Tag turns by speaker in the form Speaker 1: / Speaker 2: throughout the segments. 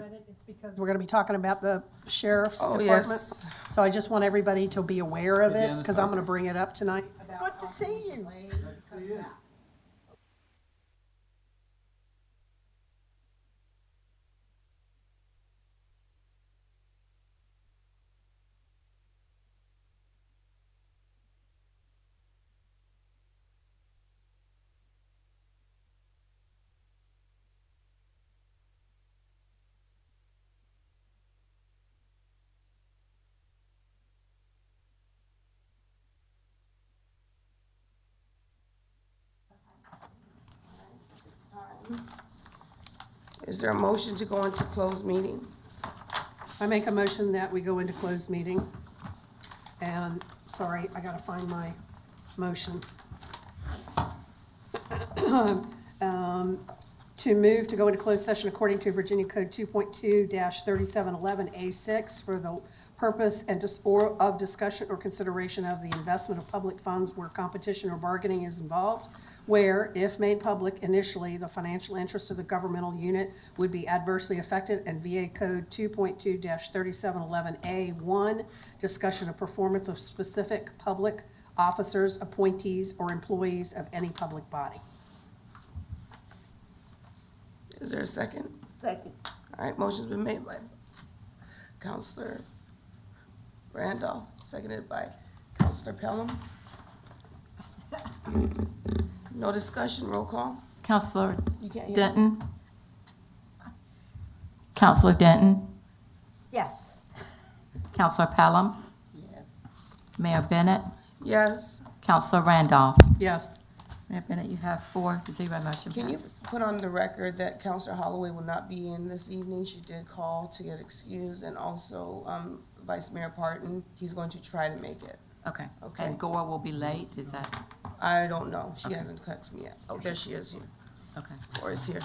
Speaker 1: read it, it's because we're gonna be talking about the sheriff's department.
Speaker 2: Yes.
Speaker 1: So I just want everybody to be aware of it,
Speaker 3: Again,
Speaker 1: because I'm gonna bring it up tonight.
Speaker 4: Good to see you.
Speaker 2: Is there a motion to go into closed meeting?
Speaker 1: I make a motion that we go into closed meeting. And, sorry, I gotta find my motion. To move to go into closed session according to Virginia Code 2.2-3711A6 for the purpose of discussion or consideration of the investment of public funds where competition or bargaining is involved, where, if made public initially, the financial interest of the governmental unit would be adversely affected, and VA Code 2.2-3711A1, discussion of performance of specific public officers, appointees, or employees of any public body.
Speaker 2: Is there a second?
Speaker 4: Second.
Speaker 2: All right, motion's been made by Counselor Randolph, seconded by Counselor Pelham. No discussion, roll call.
Speaker 5: Counselor
Speaker 2: You can't hear.
Speaker 5: Denton? Counselor Denton?
Speaker 4: Yes.
Speaker 5: Counselor Pelham?
Speaker 4: Yes.
Speaker 5: Mayor Bennett?
Speaker 2: Yes.
Speaker 5: Counselor Randolph?
Speaker 1: Yes.
Speaker 5: Mayor Bennett, you have 4-0, motion
Speaker 2: Can you
Speaker 5: passes.
Speaker 2: put on the record that Counselor Holloway will not be in this evening? She did call to get excused, and also Vice Mayor Parton, he's going to try to make it.
Speaker 5: Okay.
Speaker 2: Okay.
Speaker 5: And Gore will be late, is that,
Speaker 2: I don't know. She
Speaker 5: Okay.
Speaker 2: hasn't texted me yet. Oh, there she is here,
Speaker 5: okay.
Speaker 2: or is here.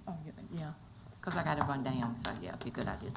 Speaker 5: Oh, yeah, because I got to run down, so yeah, it'd be a good idea.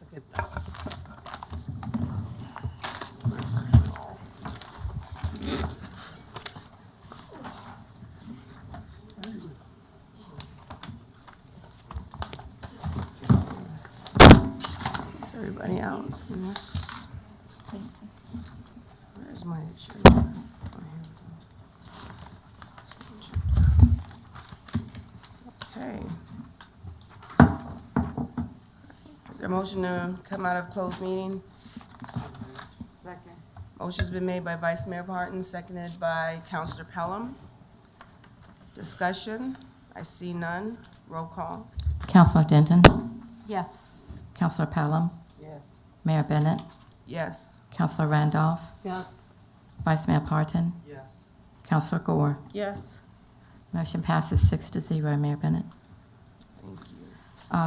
Speaker 1: That's a good thing.
Speaker 2: Is everybody out? Where's my agenda? Okay. Is there a motion to come out of closed meeting?
Speaker 4: Second.
Speaker 2: Motion's been made by Vice Mayor Parton, seconded by Counselor Pelham. Discussion? I see none. Roll call.
Speaker 5: Counselor Denton,
Speaker 4: Yes.
Speaker 5: Counselor Pelham,
Speaker 2: Yes.
Speaker 5: Mayor Bennett,
Speaker 2: Yes.
Speaker 5: Counselor Randolph,
Speaker 1: Yes.
Speaker 5: Vice Mayor Parton,
Speaker 2: Yes.
Speaker 5: Counselor Gore.
Speaker 2: Yes.
Speaker 5: Motion passes 6-0, Mayor Bennett.
Speaker 2: Thank you.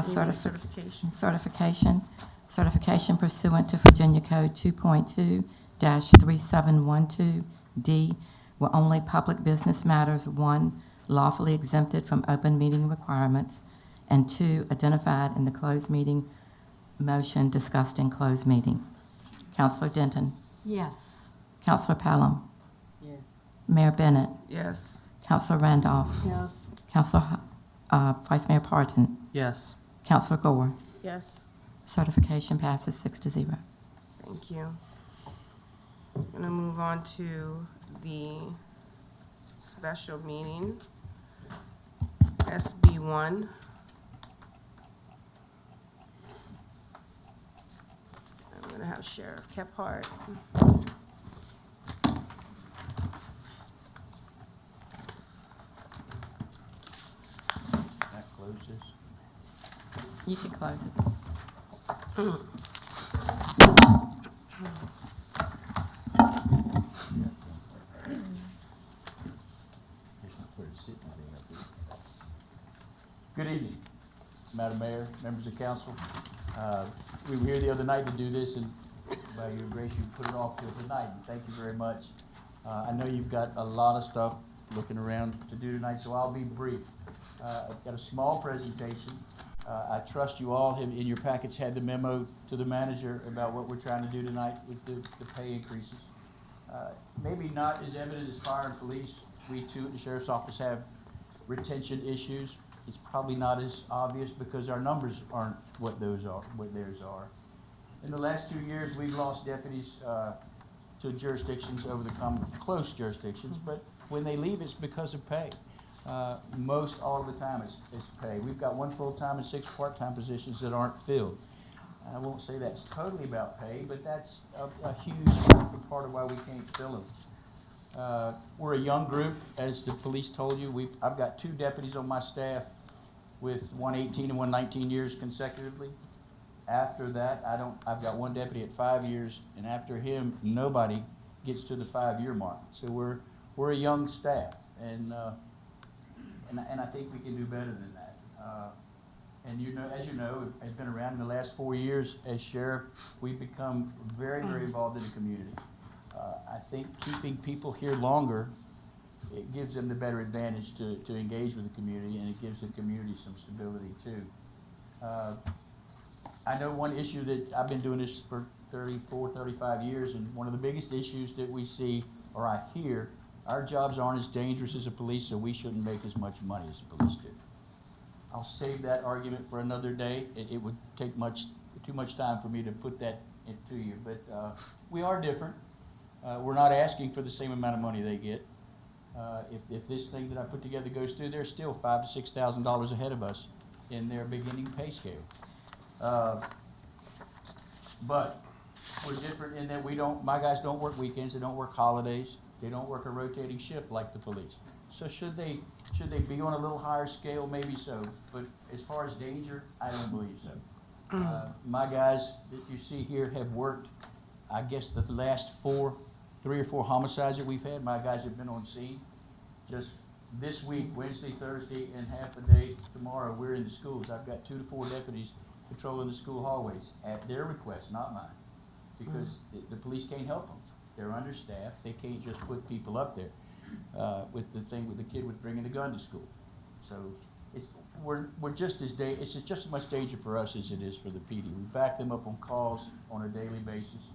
Speaker 5: Certification.
Speaker 2: Certification.
Speaker 5: Certification pursuant to Virginia Code 2.2-3712D, where only public business matters, 1, lawfully exempted from open meeting requirements, and 2, identified in the closed meeting motion discussed in closed meeting. Counselor Denton,
Speaker 4: Yes.
Speaker 5: Counselor Pelham,
Speaker 2: Yes.
Speaker 5: Mayor Bennett,
Speaker 2: Yes.
Speaker 5: Counselor Randolph,
Speaker 1: Yes.
Speaker 5: Counselor Vice Mayor Parton,
Speaker 2: Yes.
Speaker 5: Counselor Gore.
Speaker 2: Yes.
Speaker 5: Certification passes 6-0.
Speaker 2: Thank you. I'm gonna move on to the special meeting, SB1. I'm gonna have Sheriff Kephart.
Speaker 3: That closes.
Speaker 5: You can close it.
Speaker 3: Good evening, Madam Mayor, members of council. We were here the other night to do this, and by your grace, you put it off till tonight, and thank you very much. I know you've got a lot of stuff looking around to do tonight, so I'll be brief. I've got a small presentation. I trust you all have, in your packets, had the memo to the manager about what we're trying to do tonight with the pay increases. Maybe not as evident as fire and police. We too at the sheriff's office have retention issues. It's probably not as obvious because our numbers aren't what theirs are. In the last 2 years, we've lost deputies to jurisdictions over the close jurisdictions, but when they leave, it's because of pay. Most all of the time it's pay. We've got 1 full-time and 6 part-time positions that aren't filled. I won't say that's totally about pay, but that's a huge part of why we can't fill them. We're a young group, as the police told you. I've got 2 deputies on my staff with 118 and 119 years consecutively. After that, I've got 1 deputy at 5 years, and after him, nobody gets to the 5-year mark. So we're a young staff, and I think we can do better than that. And as you know, I've been around in the last 4 years as sheriff. We've become very, very involved in the community. I think keeping people here longer, it gives them the better advantage to engage with the community, and it gives the community some stability too. I know one issue that I've been doing this for 34, 35 years, and one of the biggest issues that we see, or I hear, our jobs aren't as dangerous as the police, so we shouldn't make as much money as the police do. I'll save that argument for another day. It would take too much time for me to put that into you, but we are different. We're not asking for the same amount of money they get. If this thing that I put together goes through, they're still $5,000 to $6,000 ahead of us in their beginning pay scale. But we're different in that my guys don't work weekends, they don't work holidays, they don't work a rotating shift like the police. So should they be on a little higher scale? Maybe so. But as far as danger, I don't believe so. My guys that you see here have worked, I guess the last 3 or 4 homicides that we've had, my guys have been on scene. Just this week, Wednesday, Thursday, and half a day tomorrow, we're in the schools. I've got 2 to 4 deputies patrolling the school hallways at their request, not mine, because the police can't help them. They're understaffed. They can't just put people up there with the kid with bringing a gun to school. So we're just it's just as much danger for us as it is for the PD. We back them up on calls on a daily basis.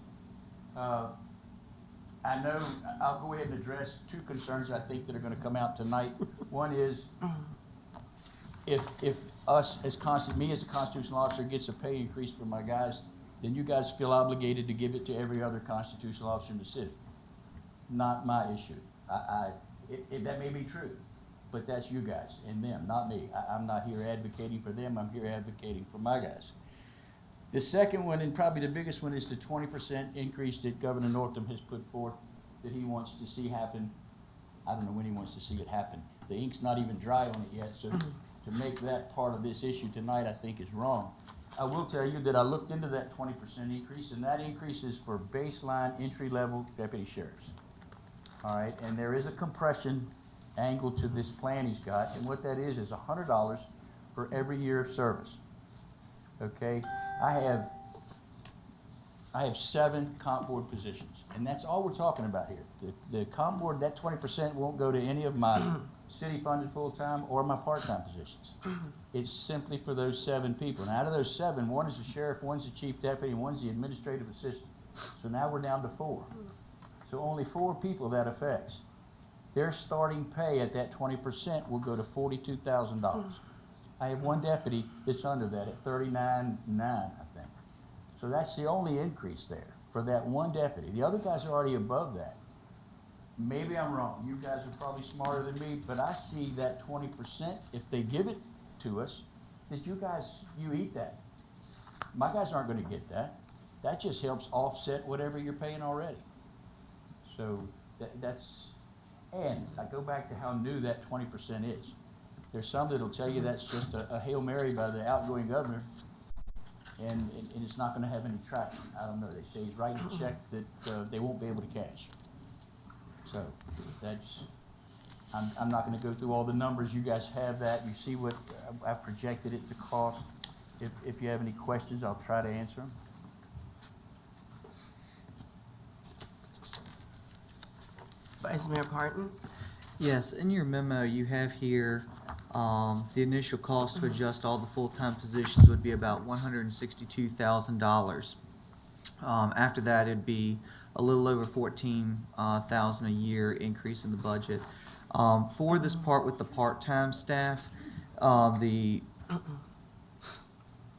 Speaker 3: I know, I'll go ahead and address two concerns I think that are gonna come out tonight. One is, if us as me as a constitutional officer gets a pay increase for my guys, then you guys feel obligated to give it to every other constitutional officer in the city. Not my issue. That may be true, but that's you guys and them, not me. I'm not here advocating for them, I'm here advocating for my guys. The second one, and probably the biggest one, is the 20% increase that Governor Northam has put forth that he wants to see happen. I don't know when he wants to see it happen. The ink's not even dry on it yet, so to make that part of this issue tonight, I think is wrong. I will tell you that I looked into that 20% increase, and that increase is for baseline entry-level deputy sheriffs. All right, and there is a compression angle to this plan he's got, and what that is $100 for every year of service. Okay, I have 7 comp board positions, and that's all we're talking about here. The comp board, that 20% won't go to any of my city-funded full-time or my part-time positions. It's simply for those 7 people. And out of those 7, 1 is the sheriff, 1's the chief deputy, and 1's the administrative assistant. So now we're down to 4. So only 4 people that affects. Their starting pay at that 20% will go to $42,000. I have 1 deputy that's under that at $39,900, I think. So that's the only increase there for that 1 deputy. The other guys are already above that. Maybe I'm wrong. You guys are probably smarter than me, but I see that 20%, if they give it to us, that you eat that. My guys aren't gonna get that. That just helps offset whatever you're paying already. So and I go back to how new that 20% is. There's some that'll tell you that's just a Hail Mary by the outgoing governor, and it's not gonna have any traction. I don't know, they say he's writing a check that they won't be able to cash. So I'm not gonna go through all the numbers. You guys have that. You see what I've projected it to cost. If you have any questions, I'll try to answer them.
Speaker 2: Vice Mayor Parton?
Speaker 6: Yes, in your memo, you have here, the initial cost to adjust all the full-time positions would be about $162,000. After that, it'd be a little over $14,000 a year increase in the budget. For this part with the part-time staff,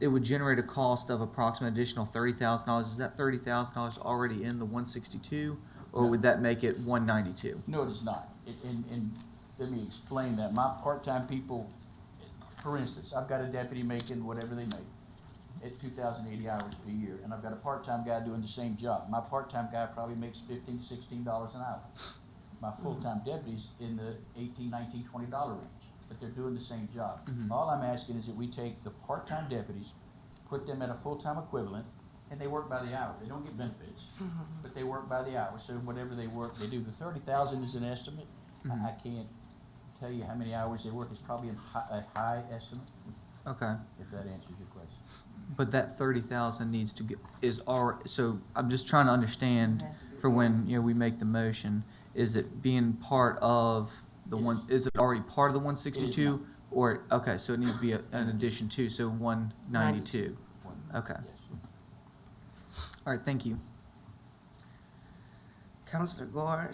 Speaker 6: it would generate a cost of approximately additional $30,000. Is that $30,000 already in the 162, or would that make it 192?
Speaker 3: No, it is not. And let me explain that. My part-time people, for instance, I've got a deputy making whatever they make at 2,080 hours a year, and I've got a part-time guy doing the same job. My part-time guy probably makes $15, $16 an hour. My full-time deputy's in the $18, $19, $20 range, but they're doing the same job. All I'm asking is that we take the part-time deputies, put them at a full-time equivalent, and they work by the hour. They don't get benefits, but they work by the hour. So whatever they work, they do. The 30,000 is an estimate. I can't tell you how many hours they work. It's probably a high estimate.
Speaker 6: Okay.
Speaker 3: If that answers your question.
Speaker 6: But that 30,000 needs to so I'm just trying to understand for when, we make the motion, is it being part of the is it already part of the 162? Or, okay, so it needs to be an addition to, so 192. Okay.
Speaker 3: Yes.
Speaker 6: All right, thank you.
Speaker 2: Counselor Gore,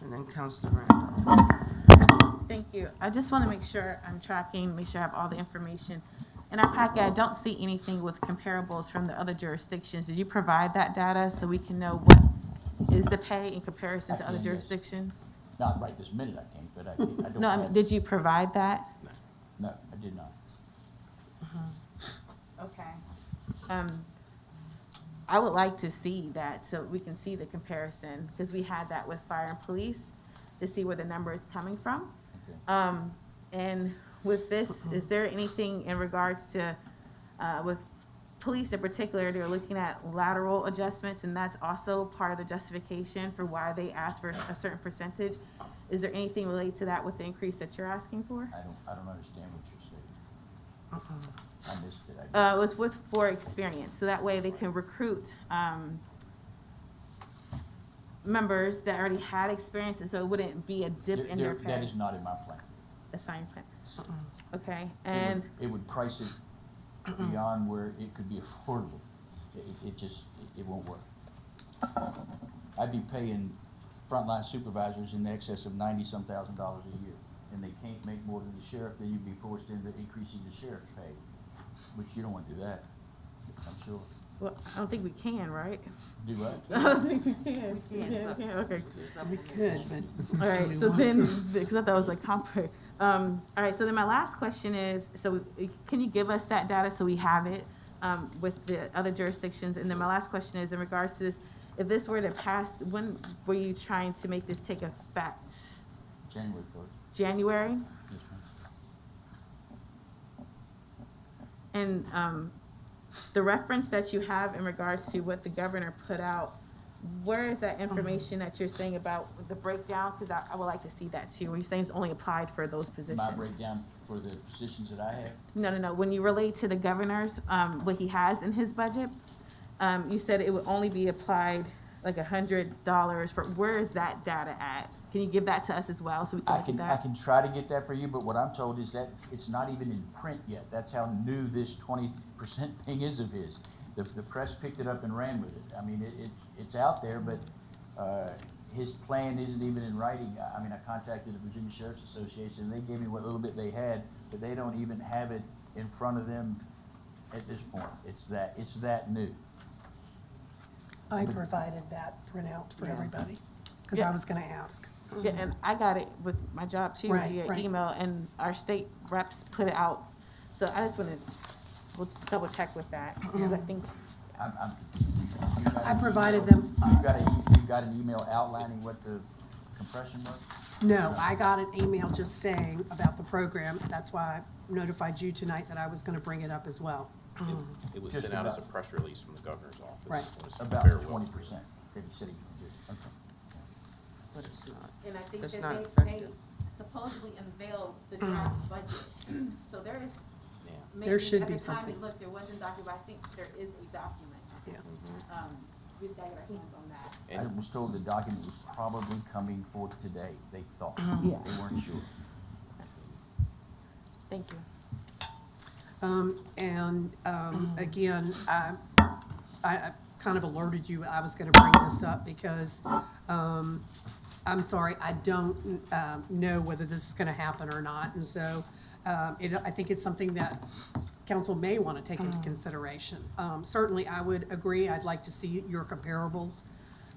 Speaker 2: and then Counselor Randolph.
Speaker 7: Thank you. I just want to make sure I'm tracking, make sure I have all the information. In our packet, I don't see anything with comparables from the other jurisdictions. Did you provide that data so we can know what is the pay in comparison to other
Speaker 3: can, yes.
Speaker 7: jurisdictions?
Speaker 3: Not right this minute, I can't, but I don't
Speaker 7: No, I
Speaker 3: have
Speaker 7: mean, did you provide that?
Speaker 3: No, I did not.
Speaker 7: Okay. I would like to see that so we can see the comparison, because we had that with fire and police to see where the number is coming from.
Speaker 3: Okay.
Speaker 7: And with this, is there anything in regards to, with police in particular, they're looking at lateral adjustments, and that's also part of the justification for why they ask for a certain percentage. Is there anything related to that with the increase that you're asking for?
Speaker 3: I don't understand what you're saying. I missed it.
Speaker 7: It was for experience, so that way they can recruit members that already had experience, and so it wouldn't be a dip in their pay.
Speaker 3: That is not in my plan.
Speaker 7: assigned plan. Okay, and,
Speaker 3: It would price it beyond where it could be affordable. It won't work. I'd be paying frontline supervisors in excess of $90-some thousand a year, and they can't make more than the sheriff, then you'd be forced into increasing the sheriff's pay, which you don't want to do that, I'm sure.
Speaker 7: well, I don't think we can, right?
Speaker 3: Do what?
Speaker 7: I don't think we can.
Speaker 4: can.
Speaker 7: Yeah, we can, okay.
Speaker 1: We could, but.
Speaker 7: All right,
Speaker 1: do we
Speaker 7: so
Speaker 1: want
Speaker 7: then,
Speaker 1: to?
Speaker 7: because I thought it was like comp. All right, so then my last question is, so can you give us that data so we have it with the other jurisdictions? And then my last question is in regards to this, if this were to pass, when were you trying to make this take effect?
Speaker 3: January 1st.
Speaker 7: January?
Speaker 3: Yes, ma'am.
Speaker 7: And the reference that you have in regards to what the governor put out, where is that information that you're saying about the breakdown? Because I would like to see that too. Were you saying it's only applied for those positions?
Speaker 3: My breakdown for the positions that I have,
Speaker 7: No. When you relate to the governor's, what he has in his budget, you said it would only be applied like $100 for, where is that data at? Can you give that to us as well so we can
Speaker 3: I
Speaker 7: look at
Speaker 3: can,
Speaker 7: that?
Speaker 3: I can try to get that for you, but what I'm told is that it's not even in print yet. That's how new this 20% thing is of his. The press picked it up and ran with it. I mean, it's out there, but, his plan isn't even in writing. I mean, I contacted the Virginia Sheriff's Association, and they gave me what little bit they had, but they don't even have it in front of them at this point. It's that new.
Speaker 1: I provided that printout for
Speaker 7: Yeah.
Speaker 1: everybody, because
Speaker 7: Yeah.
Speaker 1: I was gonna ask.
Speaker 7: Yeah, and I got it with my job too,
Speaker 1: Right,
Speaker 7: via
Speaker 1: right.
Speaker 7: email, and our state reps put it out. So I just wanna, let's double check with that, because I think,
Speaker 3: You got
Speaker 1: I
Speaker 3: an
Speaker 1: provided
Speaker 3: email-
Speaker 1: them,
Speaker 3: You got an email outlining what the compression was?
Speaker 1: no, I got an email just saying about the program. That's why I notified you tonight that I was gonna bring it up as well.
Speaker 8: It was
Speaker 3: Just
Speaker 8: sent out as a
Speaker 3: about-
Speaker 8: press release from the governor's office.
Speaker 1: Right.
Speaker 8: It was
Speaker 3: About
Speaker 8: farewell.
Speaker 3: 20% that he said he could do. Okay.
Speaker 2: But it's not.
Speaker 7: and I think
Speaker 2: That's
Speaker 7: that
Speaker 2: not
Speaker 7: they
Speaker 2: effective.
Speaker 7: supposedly unveiled the draft budget. So there is,
Speaker 8: Yeah.
Speaker 7: maybe
Speaker 1: should
Speaker 7: at
Speaker 1: be
Speaker 7: the time
Speaker 1: something.
Speaker 7: it looked, there wasn't document, but I think there is a document.
Speaker 1: Yeah.
Speaker 7: We just gotta get our hands on that.
Speaker 3: I
Speaker 8: And
Speaker 3: was told the document was probably coming forth today, they thought.
Speaker 7: Yeah.
Speaker 3: They weren't sure.
Speaker 7: Thank you.
Speaker 1: Again, I kind of alerted you, I was gonna bring this up because, I'm sorry, I don't, know whether this is gonna happen or not, and so, I think it's something that council may wanna take into consideration. Certainly, I would agree, I'd like to see your comparables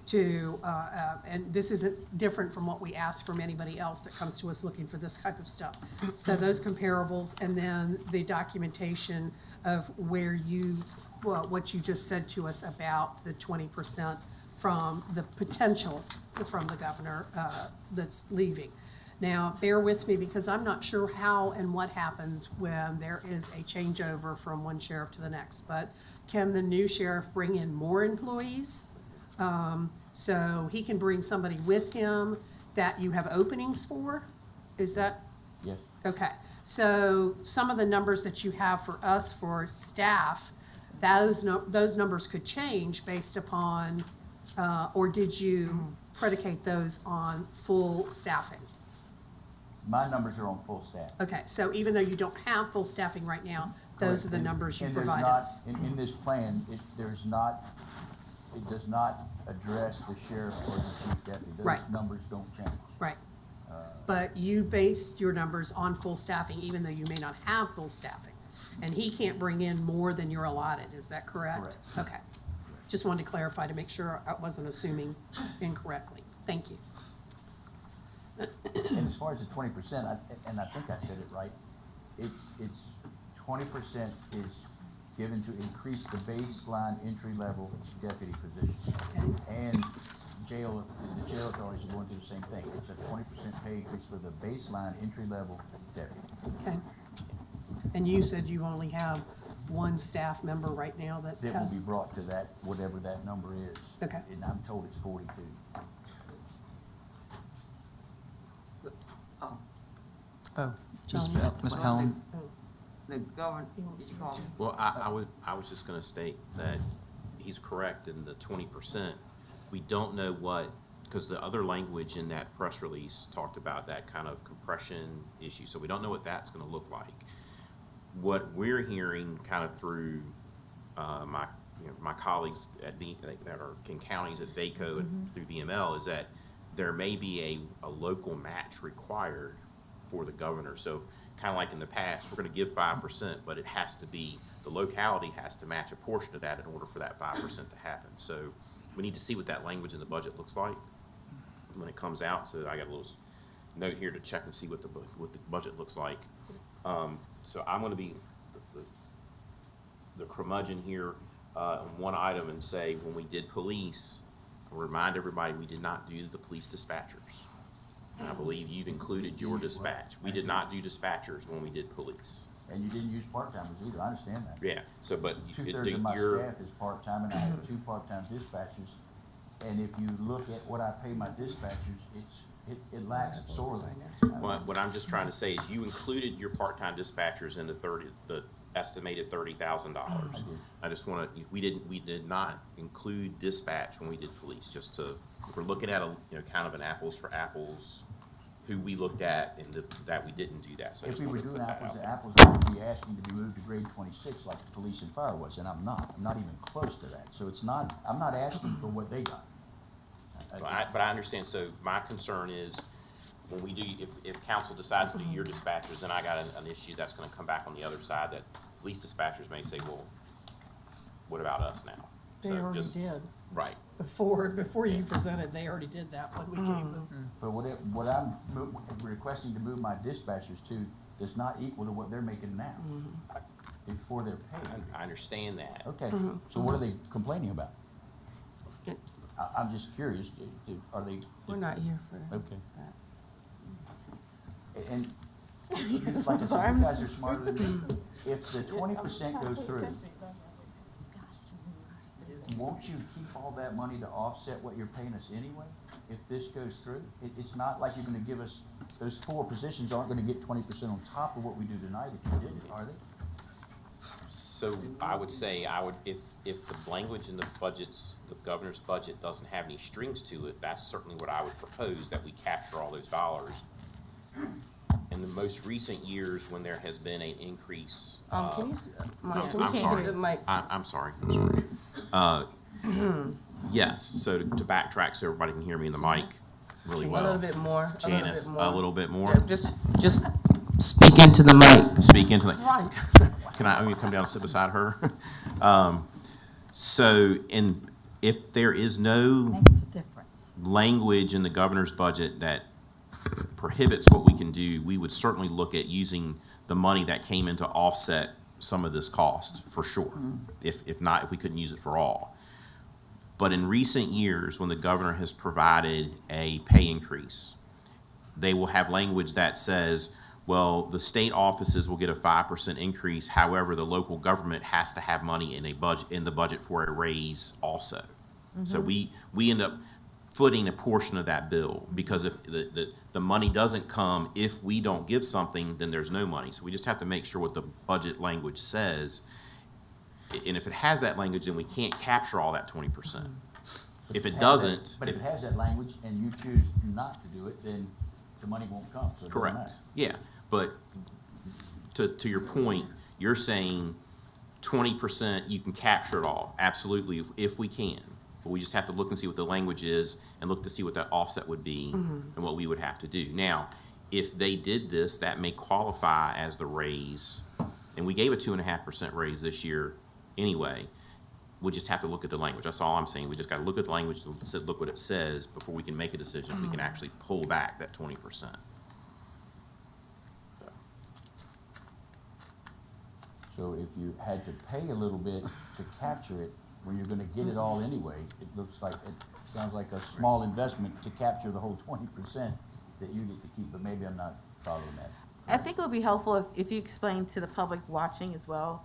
Speaker 1: to, and this isn't different from what we ask from anybody else that comes to us looking for this type of stuff. So those comparables, and then the documentation of where you, well, what you just said to us about the 20% from the potential from the governor, that's leaving. Now, bear with me, because I'm not sure how and what happens when there is a changeover from one sheriff to the next, but can the new sheriff bring in more employees? So he can bring somebody with him that you have openings for? Is that,
Speaker 3: Yes.
Speaker 1: okay. So some of the numbers that you have for us for staff, those numbers could change based upon, or did you predicate those on full staffing?
Speaker 3: My numbers are on full staff.
Speaker 1: Okay, so even though you don't have full staffing right now, those are the
Speaker 3: Correct.
Speaker 1: numbers you
Speaker 3: And there's
Speaker 1: provided
Speaker 3: not-
Speaker 1: us.
Speaker 3: In this plan, it does not address the sheriff or the chief deputy.
Speaker 1: Right.
Speaker 3: Those numbers don't change.
Speaker 1: Right. But you based your numbers on full staffing, even though you may not have full staffing. And he can't bring in more than you're allotted, is that correct?
Speaker 3: Correct.
Speaker 1: Okay. Just wanted to clarify to make sure I wasn't assuming incorrectly. Thank you.
Speaker 3: And as far as the 20%, and I think I said it right, it's 20% is given to increase the baseline entry-level deputy position.
Speaker 1: Okay.
Speaker 3: And the jail authorities are going to do the same thing. It's a 20% pay increase for the baseline entry-level deputy.
Speaker 1: Okay. And you said you only have one staff member right now that
Speaker 3: That will
Speaker 1: has,
Speaker 3: be brought to that, whatever that number is.
Speaker 1: Okay.
Speaker 3: And I'm told it's 42.
Speaker 6: Oh,
Speaker 1: John,
Speaker 6: Ms. Pelham?
Speaker 4: The governor,
Speaker 1: he wants to
Speaker 4: call.
Speaker 8: Well, I was just gonna state that he's correct in the 20%. We don't know what because the other language in that press release talked about that kind of compression issue, so we don't know what that's gonna look like. What we're hearing kind of through, my colleagues at that are in counties at VACO and through VML is that there may be a local match required for the governor. So kind of like in the past, we're gonna give 5%, but it has to be, the locality has to match a portion of that in order for that 5% to happen. So we need to see what that language in the budget looks like when it comes out. So I got a little note here to check and see what the budget looks like. So I'm gonna be the curmudgeon here on one item and say, when we did police, I'll remind everybody, we did not do the police dispatchers. And I believe you've included your dispatch. We did not do dispatchers when we did police.
Speaker 3: And you didn't use part-timers either, I understand that.
Speaker 8: Yeah, so, but
Speaker 3: Two-thirds of my staff is part-time, and I have 2 part-time dispatchers. And if you look at what I pay my dispatchers, it lacks sorely.
Speaker 8: what I'm just trying to say is you included your part-time dispatchers in the estimated $30,000. I just wanna, we did not include dispatch when we did police, just to, if we're looking at kind of an apples for apples, who we looked at and that we didn't do that. So I
Speaker 3: If
Speaker 8: just
Speaker 3: we were
Speaker 8: wanted to
Speaker 3: doing
Speaker 8: put that
Speaker 3: apples
Speaker 8: out
Speaker 3: to
Speaker 8: there.
Speaker 3: apples, I would be asking to be moved to grade 26 like the police and fire was, and I'm not even close to that. So I'm not asking for what they got.
Speaker 8: But I understand, so my concern is, when we do, if council decides to do your dispatchers, then I got an issue that's gonna come back on the other side, that police dispatchers may say, well, what about us now?
Speaker 1: They
Speaker 8: So
Speaker 1: already
Speaker 8: just-
Speaker 1: did.
Speaker 8: Right,
Speaker 1: Before you presented, they already did that when we gave them.
Speaker 3: But what I'm requesting to move my dispatchers to does not equal to what they're making now before they're paid.
Speaker 8: I understand that.
Speaker 3: Okay, so what are they complaining about? I'm just curious, are they?
Speaker 2: We're not here for
Speaker 3: Okay.
Speaker 2: that.
Speaker 3: And like I said, you guys are smarter than me. If the 20% goes through, won't you keep all that money to offset what you're paying us anyway? If this goes through, it's not like you're gonna give us, those 4 positions aren't gonna get 20% on top of what we do tonight if you did it, are they?
Speaker 8: So I would say, if the language in the budgets, the governor's budget doesn't have any strings to it, that's certainly what I would propose, that we capture all those dollars. In the most recent years, when there has been an increase.
Speaker 2: Can you, Mike, can
Speaker 8: I'm
Speaker 2: you
Speaker 8: sorry.
Speaker 2: change the mic?
Speaker 8: I'm sorry. Yes, so to backtrack so everybody can hear me in the mic really
Speaker 2: A
Speaker 8: well.
Speaker 2: little bit more,
Speaker 8: Janice, a little bit more.
Speaker 2: Yeah, just speak into the mic.
Speaker 8: Speak into the,
Speaker 2: Right.
Speaker 8: can I come down and sit beside her? So, if there is no
Speaker 9: Makes a difference.
Speaker 8: language in the governor's budget that prohibits what we can do, we would certainly look at using the money that came in to offset some of this cost, for sure. If not, if we couldn't use it for all. But in recent years, when the governor has provided a pay increase, they will have language that says, well, the state offices will get a 5% increase, however, the local government has to have money in the budget for a raise also. So we end up footing a portion of that bill, because if the money doesn't come, if we don't give something, then there's no money. So we just have to make sure what the budget language says. And if it has that language, then we can't capture all that 20%. If it doesn't.
Speaker 3: But if it has that language and you choose not to do it, then the money won't come, so it doesn't
Speaker 8: Correct.
Speaker 3: matter.
Speaker 8: Yeah, but to your point, you're saying 20%, you can capture it all. Absolutely, if we can. But we just have to look and see what the language is and look to see what that offset would be and what we would have to do. Now, if they did this, that may qualify as the raise. And we gave a 2.5% raise this year anyway. We just have to look at the language. That's all I'm saying. We just got to look at the language, look what it says before we can make a decision if we can actually pull back that 20%.
Speaker 3: So if you had to pay a little bit to capture it, when you're gonna get it all anyway, it sounds like a small investment to capture the whole 20% that you get to keep, but maybe I'm not following that.
Speaker 7: I think it would be helpful if you explain to the public watching as well,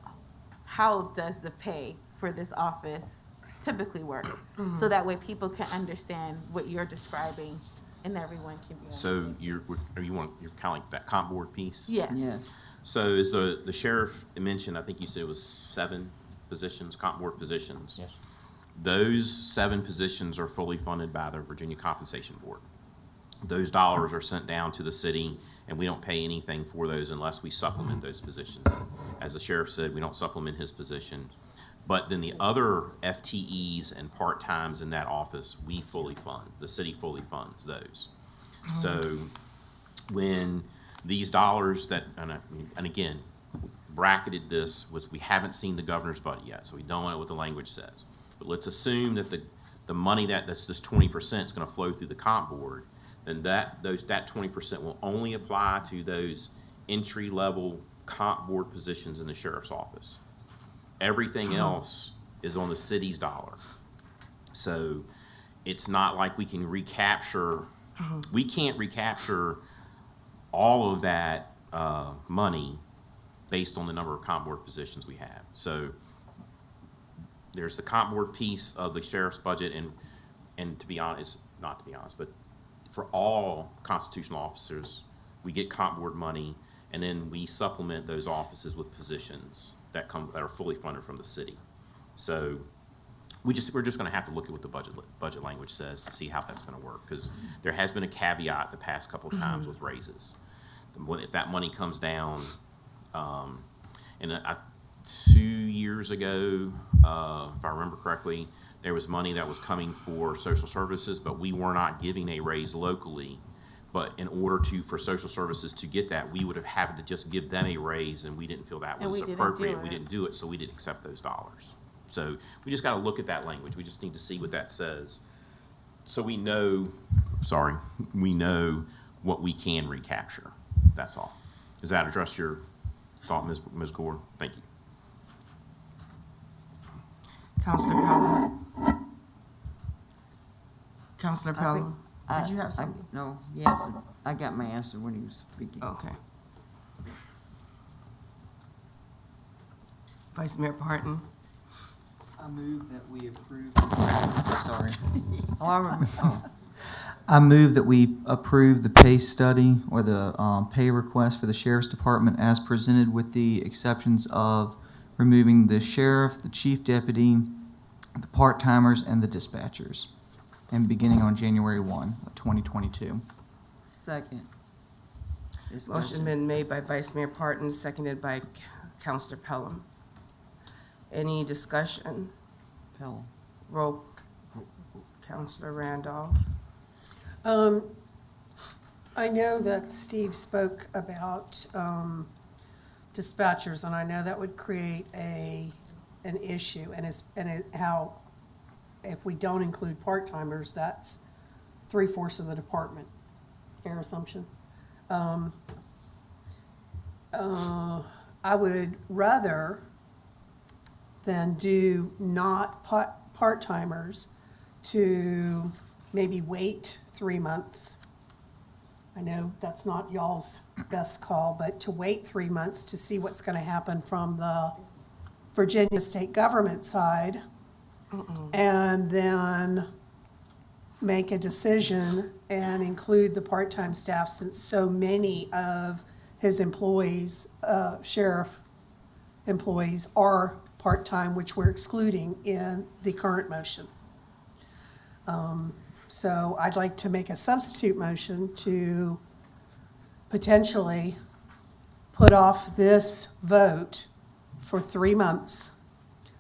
Speaker 7: how does the pay for this office typically work? So that way people can understand what you're describing and everyone can be on.
Speaker 8: So you're kind of like that comp board piece?
Speaker 7: Yes.
Speaker 8: So as the sheriff mentioned, I think you said it was 7 positions, comp board positions.
Speaker 3: Yes.
Speaker 8: Those 7 positions are fully funded by the Virginia Compensation Board. Those dollars are sent down to the city, and we don't pay anything for those unless we supplement those positions. As the sheriff said, we don't supplement his position. But then the other FTEs and part-times in that office, we fully fund. The city fully funds those. So when these dollars that, and again, bracketed this with, we haven't seen the governor's budget yet, so we don't know what the language says. But let's assume that the money that's this 20% is gonna flow through the comp board, then that 20% will only apply to those entry-level comp board positions in the sheriff's office. Everything else is on the city's dollar. So it's not like we can recapture, we can't recapture all of that money based on the number of comp board positions we have. So there's the comp board piece of the sheriff's budget, and to be honest, not to be honest, but for all constitutional officers, we get comp board money, and then we supplement those offices with positions that are fully funded from the city. So we're just gonna have to look at what the budget language says to see how that's gonna work, because there has been a caveat the past couple of times with raises. If that money comes down, and 2 years ago, if I remember correctly, there was money that was coming for social services, but we were not giving a raise locally. But in order for social services to get that, we would have had to just give them a raise, and we didn't feel that
Speaker 7: And
Speaker 8: was
Speaker 7: we didn't
Speaker 8: appropriate.
Speaker 7: do
Speaker 8: We
Speaker 7: it.
Speaker 8: didn't do it, so we didn't accept those dollars. So we just gotta look at that language. We just need to see what that says. So we know what we can recapture. That's all. Does that address your thought, Ms. Gore? Thank you.
Speaker 2: Counselor Pelham? Counselor Pelham, did you have something?
Speaker 4: No, yes, I got my answer when he was speaking.
Speaker 2: Okay. Vice Mayor Parton?
Speaker 6: I move that we approve. Sorry.
Speaker 4: Oh, I remember,
Speaker 6: I move that we approve the pay study or the pay request for the sheriff's department as presented, with the exceptions of removing the sheriff, the chief deputy, the part-timers, and the dispatchers, and beginning on January 1 of 2022.
Speaker 4: second.
Speaker 2: Motion
Speaker 4: Discussion.
Speaker 2: been made by Vice Mayor Parton, seconded by Counselor Pelham. Any discussion?
Speaker 4: Pelham.
Speaker 2: Roll. Counselor Randolph?
Speaker 1: I know that Steve spoke about dispatchers, and I know that would create an issue, and how if we don't include part-timers, that's 3/4 of the department. Fair assumption. I would rather than do not part-timers to maybe wait 3 months. I know that's not y'all's best call, but to wait 3 months to see what's gonna happen from the Virginia state government side, and then make a decision and include the part-time staff, since so many of his employees, sheriff employees, are part-time, which we're excluding in the current motion. So I'd like to make a substitute motion to potentially put off this vote for 3 months,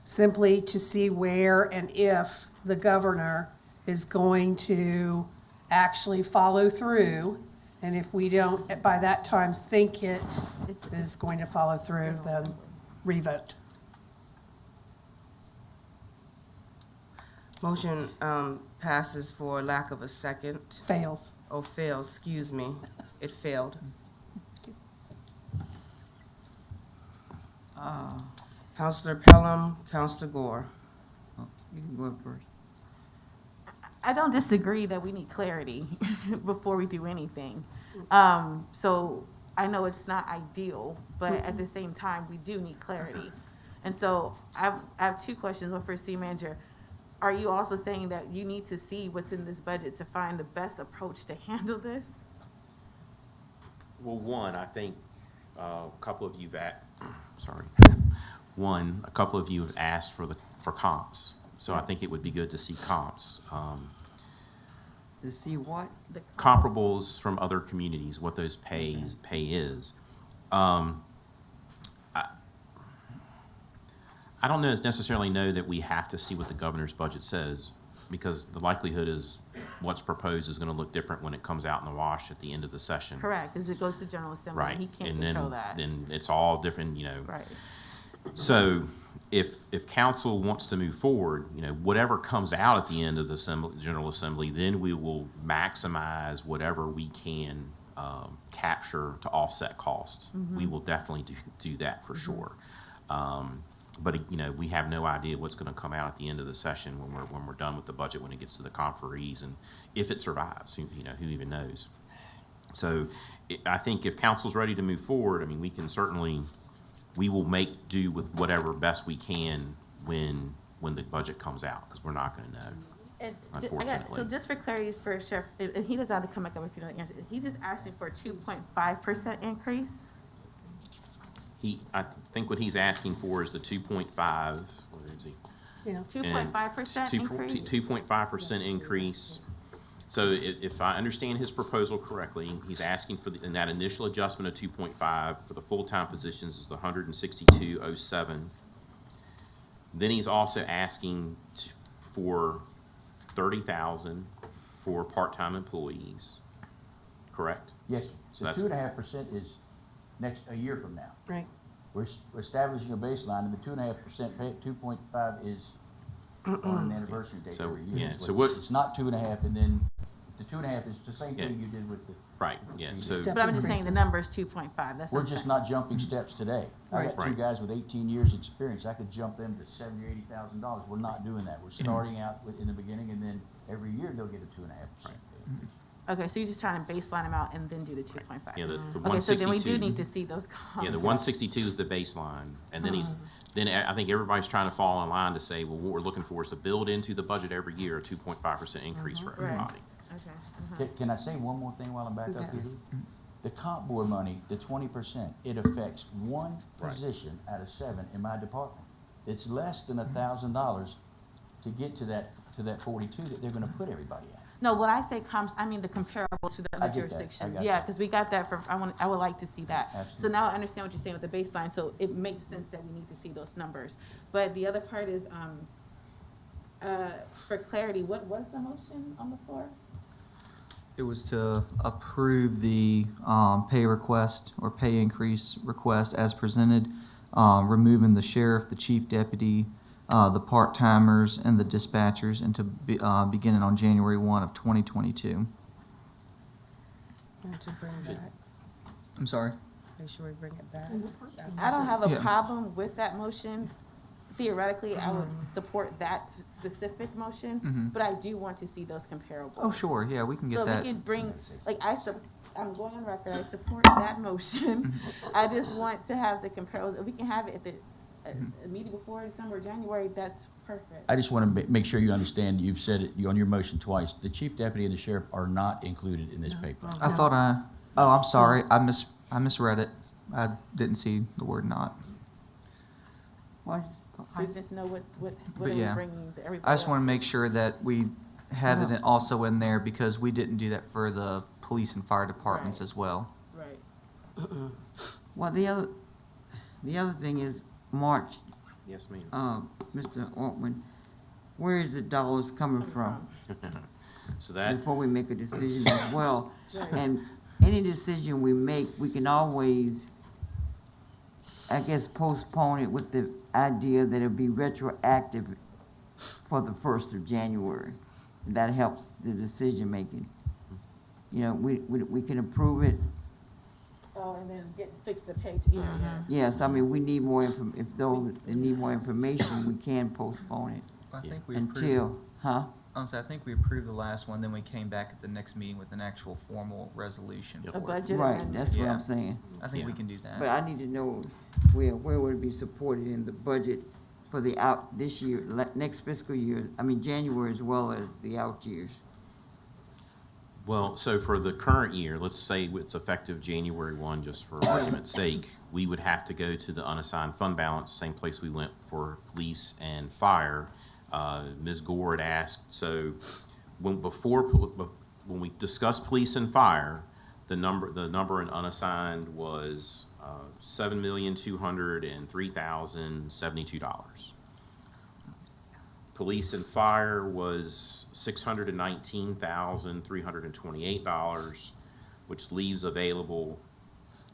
Speaker 1: simply to see where and if the governor is going to actually follow through. And if we don't, by that time, think it is going to follow through, then revote.
Speaker 2: Motion passes for lack of a second.
Speaker 1: Fails.
Speaker 2: Oh, fails, excuse me. It failed. Counselor Pelham, Counselor Gore.
Speaker 4: You can go first.
Speaker 7: I don't disagree that we need clarity before we do anything. So I know it's not ideal, but at the same time, we do need clarity. And so I have 2 questions. One for City Manager. Are you also saying that you need to see what's in this budget to find the best approach to handle this?
Speaker 8: Well, one, I think a couple of you have asked for comps. So I think it would be good to see comps.
Speaker 4: To see what?
Speaker 7: The-
Speaker 8: Comparables from other communities, what those pay is. I don't necessarily know that we have to see what the governor's budget says, because the likelihood is what's proposed is gonna look different when it comes out in the wash at the end of the session.
Speaker 7: Correct, because it goes to General Assembly,
Speaker 8: Right,
Speaker 7: and he can't
Speaker 8: and
Speaker 7: control that.
Speaker 8: then it's all different,
Speaker 7: Right.
Speaker 8: So if council wants to move forward, whatever comes out at the end of the General Assembly, then we will maximize whatever we can capture to offset costs. We will definitely do that for sure. But we have no idea what's gonna come out at the end of the session when we're done with the budget, when it gets to the conferees, and if it survives, who even knows? So I think if council's ready to move forward, I mean, we will make do with whatever best we can when the budget comes out, because we're not gonna know.
Speaker 7: And
Speaker 8: Unfortunately.
Speaker 7: so just for clarity for Sheriff, and he doesn't have to come back up if you don't answer, he's just asking for a 2.5% increase?
Speaker 8: I think what he's asking for is the 2.5, where is he?
Speaker 1: Yeah.
Speaker 7: 2.5% increase?
Speaker 8: 2.5% increase. So if I understand his proposal correctly, he's asking for, in that initial adjustment of 2.5, for the full-time positions is the 162.07. Then he's also asking for 30,000 for part-time employees, correct?
Speaker 3: Yes, sir.
Speaker 8: So
Speaker 3: The
Speaker 8: that's-
Speaker 3: 2.5% is a year from now.
Speaker 1: Right.
Speaker 3: We're establishing a baseline, and the 2.5% pay, 2.5 is on an anniversary date
Speaker 8: So,
Speaker 3: every year.
Speaker 8: yeah,
Speaker 3: It's
Speaker 8: so
Speaker 3: what-
Speaker 8: what-
Speaker 3: It's not 2.5, and then the 2.5 is the same thing
Speaker 8: Yeah.
Speaker 3: you did with the.
Speaker 8: Right, yeah, so,
Speaker 1: Step
Speaker 7: But I'm just saying the
Speaker 1: increases.
Speaker 7: number is 2.5, that's what
Speaker 3: We're
Speaker 7: I'm
Speaker 3: just
Speaker 7: saying.
Speaker 3: not jumping steps today. I got two
Speaker 8: Right.
Speaker 3: guys with 18 years' experience. I could jump them to $70,000 or $80,000. We're not doing that. We're starting out in the beginning, and then every year they'll get a 2.5%.
Speaker 7: Okay, so you're just trying to baseline them out and then do the 2.5?
Speaker 8: yeah, the
Speaker 7: Okay, so then we
Speaker 8: 162.
Speaker 7: do need to see those comps.
Speaker 8: Yeah, the 162 is the baseline, and then then I think everybody's trying to fall in line to say, well, what we're looking for is to build into the budget every year a 2.5% increase for
Speaker 7: Right.
Speaker 8: everybody.
Speaker 7: Okay,
Speaker 3: Can I say one more thing while I'm back up here?
Speaker 1: Yes.
Speaker 3: The comp board money, the 20%, it affects one
Speaker 8: Right.
Speaker 3: position out of 7 in my department. It's less than $1,000 to get to that 42 that they're gonna put everybody at.
Speaker 7: No, when I say comps, I mean the comparables to the
Speaker 3: I
Speaker 7: other
Speaker 3: get that.
Speaker 7: jurisdictions.
Speaker 3: I got
Speaker 7: Yeah,
Speaker 3: that.
Speaker 7: because we got that from, I would like to see that. So
Speaker 3: Absolutely.
Speaker 7: now I understand what you're saying with the baseline, so it makes sense that we need to see those numbers. But the other part is, for clarity, what was the motion on the floor?
Speaker 6: It was to approve the pay request or pay increase request as presented, removing the sheriff, the chief deputy, the part-timers, and the dispatchers, and to beginning on January 1 of 2022.
Speaker 2: And to bring back,
Speaker 6: I'm sorry?
Speaker 2: make sure we bring it back.
Speaker 7: I don't have a
Speaker 6: Yeah.
Speaker 7: problem with that motion. Theoretically, I would support that specific motion,
Speaker 6: Mhm.
Speaker 7: but I do want to see those comparables.
Speaker 6: Oh, sure, yeah, we can get
Speaker 7: So
Speaker 6: that.
Speaker 7: we could bring, like, I'm going on record, I support that motion. I just want to have the comparables, if we can have it at the, a meeting before December, or January, that's perfect.
Speaker 3: I just want to make sure you understand, you've said it on your motion twice, the chief deputy and the sheriff are not included in this paper.
Speaker 6: I thought I'm sorry, I misread it. I didn't see the word not.
Speaker 7: So you just know what
Speaker 6: But
Speaker 7: are we
Speaker 6: yeah.
Speaker 7: bringing to everybody
Speaker 6: I just want to
Speaker 7: else?
Speaker 6: make sure that we have it also in there because we didn't do that for the police and fire departments
Speaker 7: Right.
Speaker 6: as well.
Speaker 7: Right.
Speaker 4: Well, the other thing is, March,
Speaker 8: Yes, ma'am.
Speaker 4: Mr. Altman, where is the dollars coming from?
Speaker 8: So that,
Speaker 4: Before we make a decision as well.
Speaker 7: Right.
Speaker 4: And any decision we make, we can always, I guess, postpone it with the idea that it'll be retroactive for the 1st of January. That helps the decision-making. You know, we can approve it.
Speaker 7: Oh, and then fix the page, yeah.
Speaker 4: Yes, I mean, we need more if those that need more information, we can postpone it
Speaker 6: I think we
Speaker 4: until, huh?
Speaker 6: Honestly, I think we approved the last one, then we came back at the next meeting with an actual formal resolution
Speaker 8: Yep.
Speaker 6: for
Speaker 7: A
Speaker 6: it.
Speaker 7: budget
Speaker 4: Right,
Speaker 7: amendment.
Speaker 4: that's what
Speaker 6: Yeah.
Speaker 4: I'm saying.
Speaker 6: I think we
Speaker 8: Yeah.
Speaker 6: can do that.
Speaker 4: But I need to know where would it be supported in the budget for the this year, next fiscal year, I mean, January as well as the out years.
Speaker 8: well, so for the current year, let's say it's effective January 1, just for argument's sake, we would have to go to the unassigned fund balance, same place we went for police and fire, Ms. Gore had asked, so when we discussed police and fire, the number in unassigned was $7,203,072. Police and fire was $619,328, which leaves available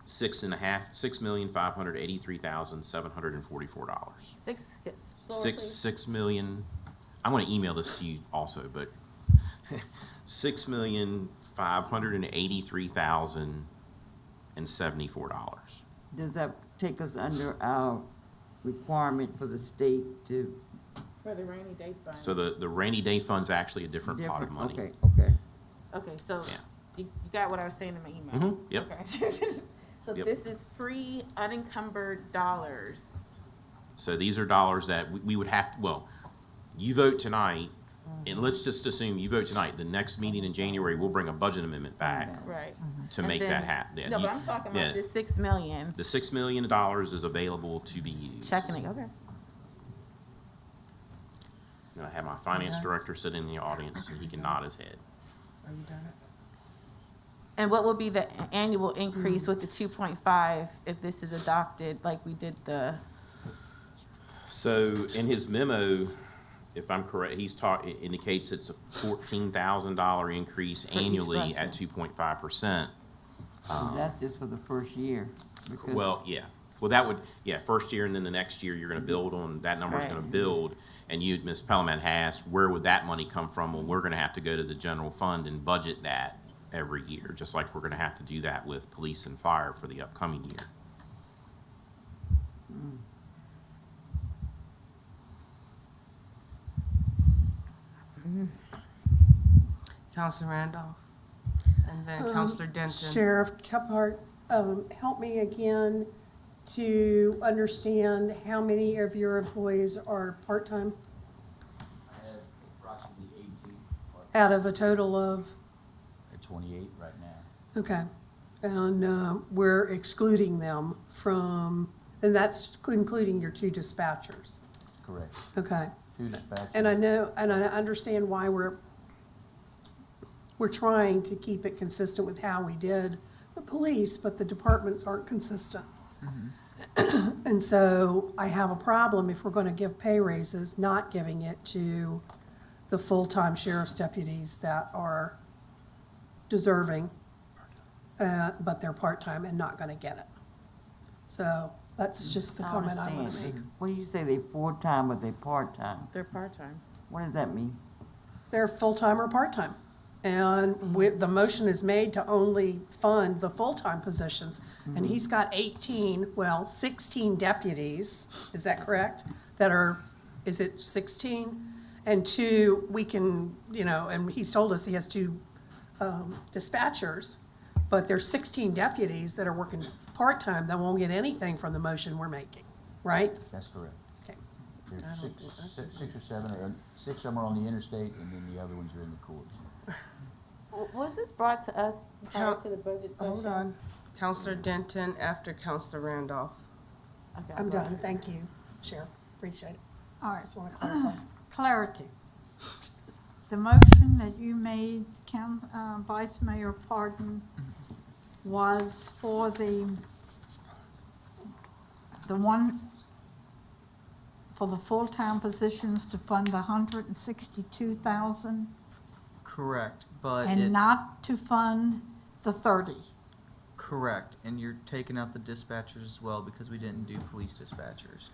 Speaker 8: $6,583,744. Six million. I'm going to email this to you also, but $6,583,074.
Speaker 4: Does that take us under our requirement for the state to?
Speaker 7: For the rainy day fund.
Speaker 8: So the rainy day fund's actually a different pot of money.
Speaker 4: Okay, okay.
Speaker 7: Okay, so
Speaker 8: Yeah.
Speaker 7: you got what I was saying in my email?
Speaker 8: Mhm, yep.
Speaker 7: Okay. So
Speaker 8: Yep.
Speaker 7: this is free unencumbered dollars.
Speaker 8: So these are dollars that we would have to, well, you vote tonight, and let's just assume you vote tonight. The next meeting in January, we'll bring a budget amendment back
Speaker 7: Right.
Speaker 8: to
Speaker 7: And
Speaker 8: make
Speaker 7: then-
Speaker 8: that happen.
Speaker 7: No, but I'm talking about this 6 million.
Speaker 8: The $6 million is available to be used.
Speaker 7: Checking it, okay.
Speaker 8: And I have my finance director sit in the audience, and he can nod his head.
Speaker 2: Are you done?
Speaker 7: And what will be the annual increase with the 2.5 if this is adopted, like we did the,
Speaker 8: So in his memo, if I'm correct, it indicates it's a $14,000 increase annually at 2.5%.
Speaker 4: That's just for the first year. because-
Speaker 8: Well, yeah. Well, that would, yeah, first year and then the next year, you're gonna build on, that number's
Speaker 7: Right.
Speaker 8: gonna build. And you, Ms. Pelleman, asked, where would that money come from? Well, we're gonna have to go to the general fund and budget that every year, just like we're gonna have to do that with police and fire for the upcoming year.
Speaker 2: Counselor Randolph, and then Counselor Denton.
Speaker 1: Sheriff Kephart, help me again to understand how many of your employees are part-time
Speaker 3: I have approximately 18,
Speaker 1: out of a total of,
Speaker 3: or 28 right now.
Speaker 1: okay. And we're excluding them from, and that's including your 2 dispatchers,
Speaker 3: Correct.
Speaker 1: okay?
Speaker 3: 2 dispatchers.
Speaker 1: And I know, and I understand why we're trying to keep it consistent with how we did the police, but the departments aren't consistent. And so I have a problem if we're gonna give pay raises, not giving it to the full-time sheriff's deputies that are deserving, but they're part-time and not gonna get it. So that's just the
Speaker 4: I
Speaker 1: comment I wanna
Speaker 4: understand.
Speaker 1: make.
Speaker 4: When you say they full-time or they part-time,
Speaker 7: they're part-time.
Speaker 4: what does that mean?
Speaker 1: They're full-time or part-time. And the motion is made to only fund the full-time positions. And he's got 16 deputies, is that correct? That are, is it 16? And 2, we can, and he's told us he has 2 dispatchers, but there's 16 deputies that are working part-time that won't get anything from the motion we're making, right?
Speaker 3: That's correct.
Speaker 1: Okay.
Speaker 3: There's 6 or 7, or 6 of them are on the interstate, and then the other ones are in the courts.
Speaker 7: Was this brought to us prior
Speaker 2: Count-
Speaker 7: to the budget session?
Speaker 2: Hold on. Counselor Denton after Counselor Randolph.
Speaker 7: Okay,
Speaker 1: I'm
Speaker 7: go
Speaker 1: done,
Speaker 7: ahead.
Speaker 1: thank you, Sheriff, appreciate it.
Speaker 9: All right,
Speaker 1: Just want to clarify.
Speaker 9: clarity. The motion that you made, Vice Mayor Pardon, was for the one, for the full-time positions to fund the 162,000
Speaker 6: Correct, but
Speaker 9: and not to fund the 30.
Speaker 6: correct, and you're taking out the dispatchers as well because we didn't do police dispatchers.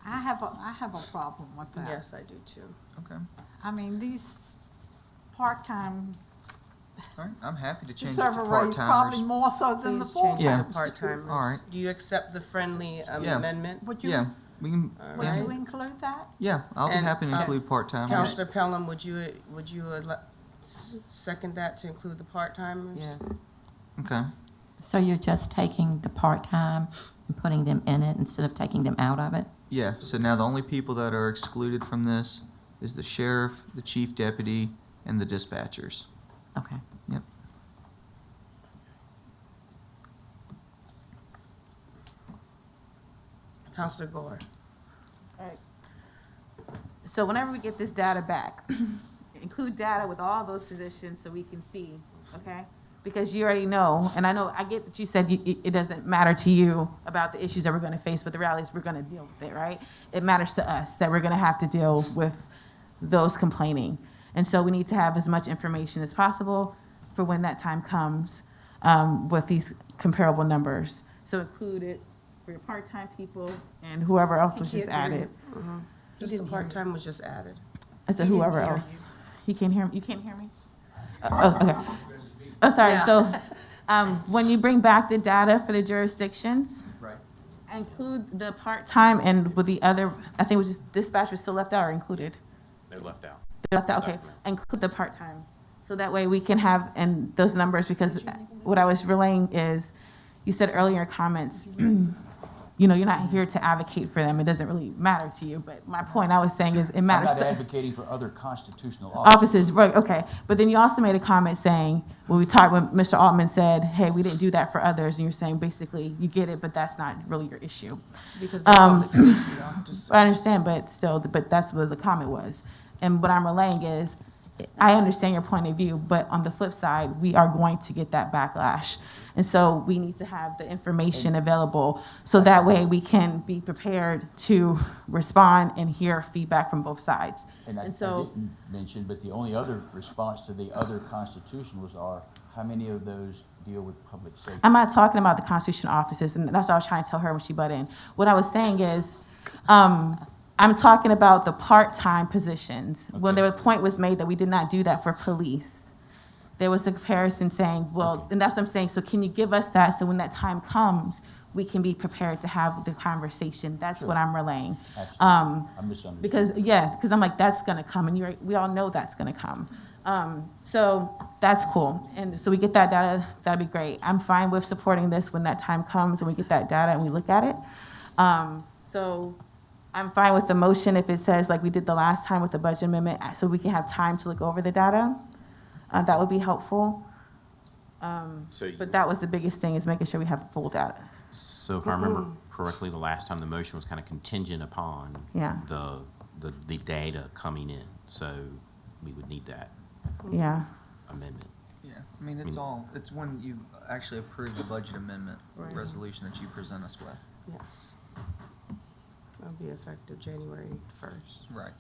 Speaker 9: I have a problem with that.
Speaker 2: Yes, I do too.
Speaker 6: Okay,
Speaker 9: I mean, these part-time
Speaker 6: all right, I'm happy to change it to
Speaker 9: server rate probably
Speaker 6: part-timers.
Speaker 9: more so than the
Speaker 2: Please change it
Speaker 6: Yeah.
Speaker 2: to
Speaker 9: full-time.
Speaker 2: part-timers.
Speaker 6: All right.
Speaker 2: Do you accept the friendly
Speaker 6: Yeah.
Speaker 2: amendment?
Speaker 9: Would you,
Speaker 6: Yeah, we can,
Speaker 9: would
Speaker 6: yeah,
Speaker 9: you include that?
Speaker 6: yeah, I'll be
Speaker 2: And,
Speaker 6: happy to include part-timers.
Speaker 2: Counselor Pelham, would you second that to include the part-timers?
Speaker 4: Yeah.
Speaker 6: Okay,
Speaker 5: So you're just taking the part-time and putting them in it instead of taking them out of it?
Speaker 6: yeah, so now the only people that are excluded from this is the sheriff, the chief deputy, and the dispatchers.
Speaker 5: Okay.
Speaker 6: Yep.
Speaker 2: Counselor Gore.
Speaker 7: Alright. So whenever we get this data back, include data with all those positions so we can see, okay? Because you already know, and I get that you said it doesn't matter to you about the issues that we're gonna face, but the reality is we're gonna deal with it, right? It matters to us that we're gonna have to deal with those complaining. And so we need to have as much information as possible for when that time comes, with these comparable numbers. So include it for your part-time people and whoever else was just added.
Speaker 2: Just the part-time was just added.
Speaker 7: I said whoever else. You can't hear me? You can't hear me? Oh, okay. Oh, sorry.
Speaker 2: Yeah.
Speaker 7: So, when you bring back the data for the jurisdictions,
Speaker 3: Right.
Speaker 7: include the part-time and with the other, I think it was just dispatch was still left out or included?
Speaker 8: They're left out.
Speaker 7: They're left out, okay. Include the part-time. So that way we can have, and those numbers, because what I was relaying is, you said earlier in your comments, you know, you're not here to advocate for them. It doesn't really matter to you. But my point I was saying is it
Speaker 3: I'm
Speaker 7: matters
Speaker 3: not
Speaker 7: to
Speaker 3: advocating for other constitutional officers.
Speaker 7: offices, right, okay. But then you also made a comment saying, when Mr. Altman said, hey, we didn't do that for others, and you're saying basically, you get it, but that's not really your issue.
Speaker 2: Because the public safety officers.
Speaker 7: I understand, but still, but that's what the comment was. And what I'm relaying is, I understand your point of view, but on the flip side, we are going to get that backlash. And so we need to have the information available, so that way we can be prepared to respond and hear feedback from both sides.
Speaker 3: And I
Speaker 7: so,
Speaker 3: didn't mention, but the only other response to the other constitutionals are, how many of those deal with public safety?
Speaker 7: I'm not talking about the constitutional offices, and that's what I was trying to tell her when she butted in. What I was saying is, I'm talking about the part-time positions. When
Speaker 3: Okay.
Speaker 7: the point was made that we did not do that for police, there was a comparison saying, well,
Speaker 3: Okay.
Speaker 7: and that's what I'm saying, so can you give us that, so when that time comes, we can be prepared to have the conversation? That's what
Speaker 3: Sure.
Speaker 7: I'm relaying.
Speaker 3: Absolutely. I misunderstood.
Speaker 7: Because I'm like, that's gonna come, and we all know that's gonna come. So that's cool, and so we get that data, that'd be great. I'm fine with supporting this when that time comes and we get that data and we look at it. So I'm fine with the motion if it says, like we did the last time with the budget amendment, so we can have time to look over the data. That would be helpful. But that was the biggest thing, is making sure we have full data.
Speaker 8: So if I remember correctly, the last time the motion was kind of contingent upon
Speaker 7: Yeah.
Speaker 8: the data coming in. So we would need that
Speaker 7: Yeah,
Speaker 8: amendment.
Speaker 6: Yeah, I mean, it's when you actually approve the budget amendment resolution that you present us with.
Speaker 2: Yes. That'll be effective January 1st.
Speaker 6: Right.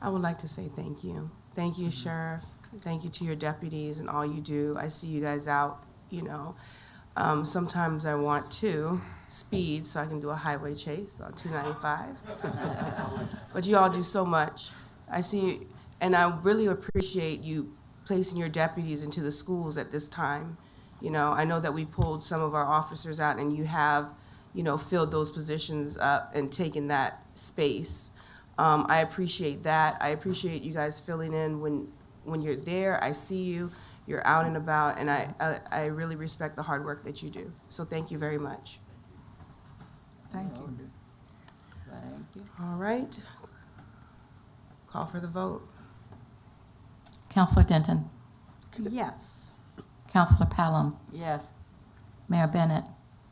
Speaker 2: I would like to say thank you. Thank you, Sheriff. Thank you to your deputies and all you do. I see you guys out, you know. Sometimes I want to speed so I can do a highway chase on 295. But you all do so much. I see, and I really appreciate you placing your deputies into the schools at this time. You know, I know that we pulled some of our officers out, and you have, you know, filled those positions up and taken that space. I appreciate that. I appreciate you guys filling in when you're there. I see you, you're out and about, and I really respect the hard work that you do. So thank you very much.
Speaker 9: Thank you.
Speaker 4: Thank you.
Speaker 2: All right. Call for the vote.
Speaker 5: Counselor Denton,
Speaker 9: Yes.
Speaker 5: Counselor Pelham,
Speaker 4: Yes.
Speaker 5: Mayor Bennett,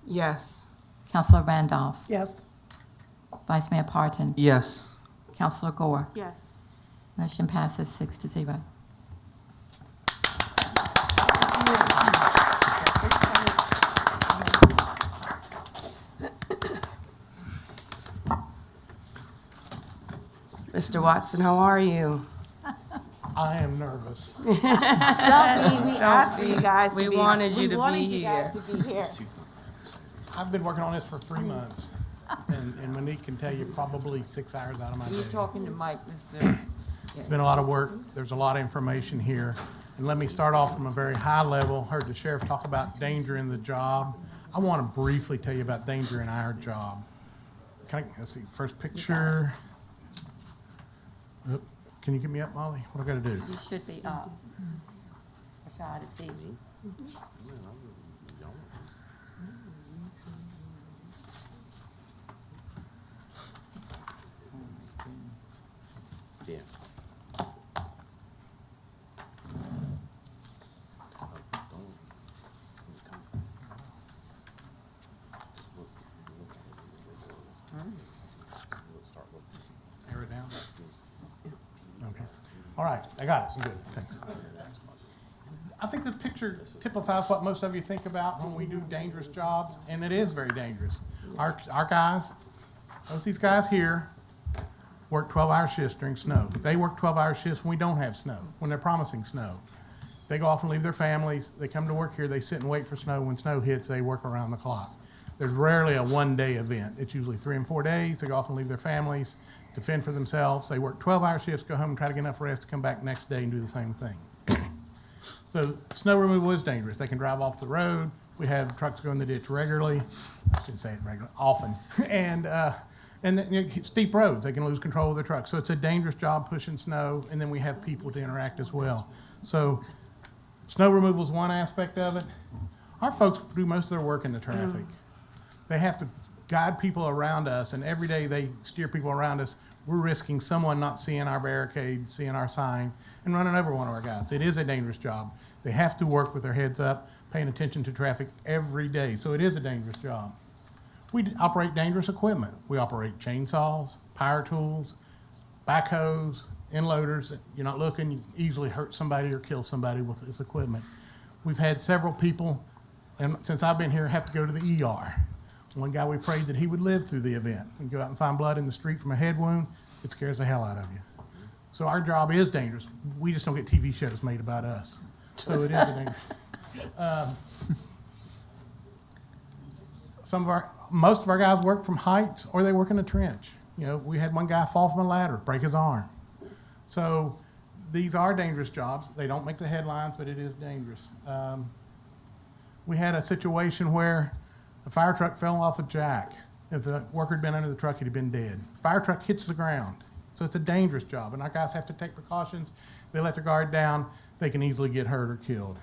Speaker 2: Yes.
Speaker 5: Counselor Randolph,
Speaker 1: Yes.
Speaker 5: Vice Mayor Parton,
Speaker 6: Yes.
Speaker 5: Counselor Gore.
Speaker 7: yes.
Speaker 5: Motion passes 6-0.
Speaker 2: Mr. Watson, how are you?
Speaker 10: I am nervous.
Speaker 7: Don't be, we asked for you guys to be.
Speaker 2: We wanted you to be
Speaker 7: We wanted you
Speaker 2: here.
Speaker 7: guys to be here.
Speaker 10: I've been working on this for 3 months, and Monique can tell you probably 6 hours out of my
Speaker 4: You're
Speaker 10: day.
Speaker 4: talking to Mike, Mr.
Speaker 10: It's been a lot of work. There's a lot of information here. And let me start off from a very high level. Heard the sheriff talk about danger in the job. I want to briefly tell you about danger in our job. Let's see, first picture. Oop, can you get me up, Molly? What do I got to do?
Speaker 5: You should be up. Rashad, it's Steve.
Speaker 8: Yeah.
Speaker 10: now? Okay. All right, I got it. I'm good. Thanks. I think the picture typifies what most of you think about when we do dangerous jobs, and it is very dangerous. Our guys, these guys here, work 12-hour shifts during snow. They work 12-hour shifts when we don't have snow, when they're promising snow. They go off and leave their families. They come to work here. They sit and wait for snow. When snow hits, they work around the clock. There's rarely a one-day event. It's usually 3 and 4 days. They go off and leave their families to fend for themselves. They work 12-hour shifts, go home and try to get enough rest to come back next day and do the same thing. So snow removal is dangerous. They can drive off the road. We have trucks go in the ditch regularly. I shouldn't say it regularly, often. And then, steep roads, they can lose control of their trucks. So it's a dangerous job pushing snow, and then we have people to interact as well. So snow removal is one aspect of it. Our folks do most of their work in the traffic. They have to guide people around us, and every day they steer people around us. We're risking someone not seeing our barricade, seeing our sign, and running over one of our guys. It is a dangerous job. They have to work with their heads up, paying attention to traffic every day. So it is a dangerous job. We operate dangerous equipment. We operate chainsaws, power tools, backhoes, end-loaders. You're not looking, you easily hurt somebody or kill somebody with this equipment. We've had several people, and since I've been here, have to go to the ER. One guy, we prayed that he would live through the event. We go out and find blood in the street from a head wound, it scares the hell out of you. So our job is dangerous. We just don't get TV shows made about us. So it is a dangerous. Most of our guys work from heights or they work in a trench. You know, we had one guy fall from a ladder, break his arm. So these are dangerous jobs. They don't make the headlines, but it is dangerous. We had a situation where a fire truck fell off a jack. If the worker had been under the truck, he'd have been dead. Fire truck hits the ground. So it's a dangerous job, and our guys have to take precautions. They let their guard down, they can easily get hurt or killed.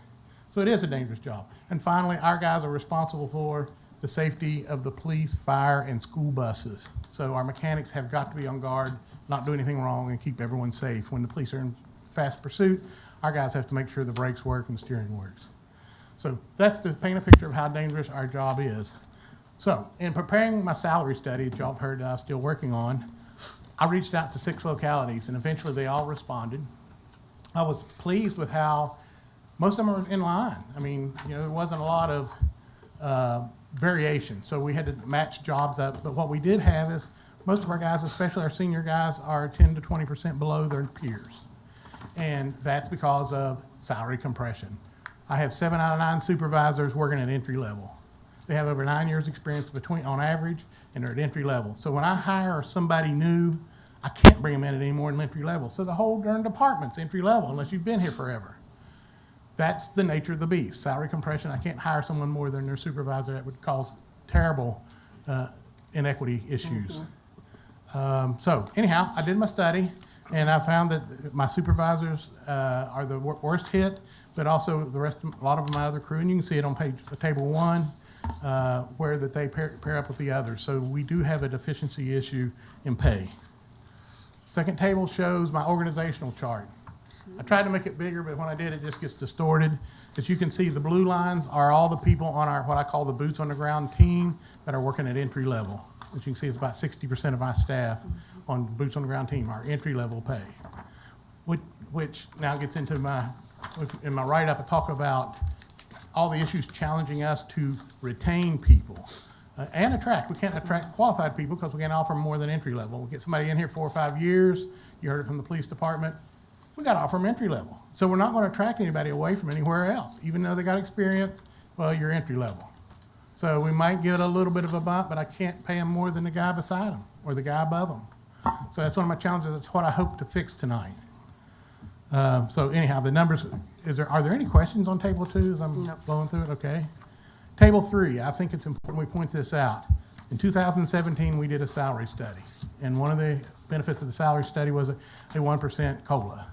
Speaker 10: So it is a dangerous job. And finally, our guys are responsible for the safety of the police, fire, and school buses. So our mechanics have got to be on guard, not do anything wrong, and keep everyone safe. When the police are in fast pursuit, our guys have to make sure the brakes work and the steering works. So that's to paint a picture of how dangerous our job is. So in preparing my salary study that y'all have heard that I'm still working on, I reached out to 6 localities, and eventually they all responded. I was pleased with how most of them are in line. I mean, you know, there wasn't a lot of variation, so we had to match jobs up. But what we did have is most of our guys, especially our senior guys, are 10 to 20% below their peers. And that's because of salary compression. I have 7 out of 9 supervisors working at entry level. They have over 9 years experience on average, and they're at entry level. So when I hire somebody new, I can't bring them in at any more than entry level. So the whole darn department's entry level unless you've been here forever. That's the nature of the beast. Salary compression, I can't hire someone more than their supervisor. That would cause terrible inequity issues. So anyhow, I did my study, and I found that my supervisors are the worst hit, but also a lot of my other crew, and you can see it on table 1, where that they pair up with the others. So we do have a deficiency issue in pay. Second table shows my organizational chart. I tried to make it bigger, but when I did, it just gets distorted. As you can see, the blue lines are all the people on our, what I call the boots on the ground team that are working at entry level. As you can see, it's about 60% of my staff on boots on the ground team are entry level pay. Which now gets into in my write-up, I talk about all the issues challenging us to retain people and attract. We can't attract qualified people because we can't offer more than entry level. We get somebody in here 4 or 5 years. You heard it from the police department. We got to offer them entry level. So we're not going to attract anybody away from anywhere else, even though they got experience. Well, you're entry level. So we might give it a little bit of a bump, but I can't pay them more than the guy beside them or the guy above them. So that's one of my challenges. That's what I hope to fix tonight. So anyhow, the numbers, are there any questions on table 2 as I'm blowing through it? Okay. Table 3, I think it's important we point this out. In 2017, we did a salary study, and one of the benefits of the salary study was a 1% COLA.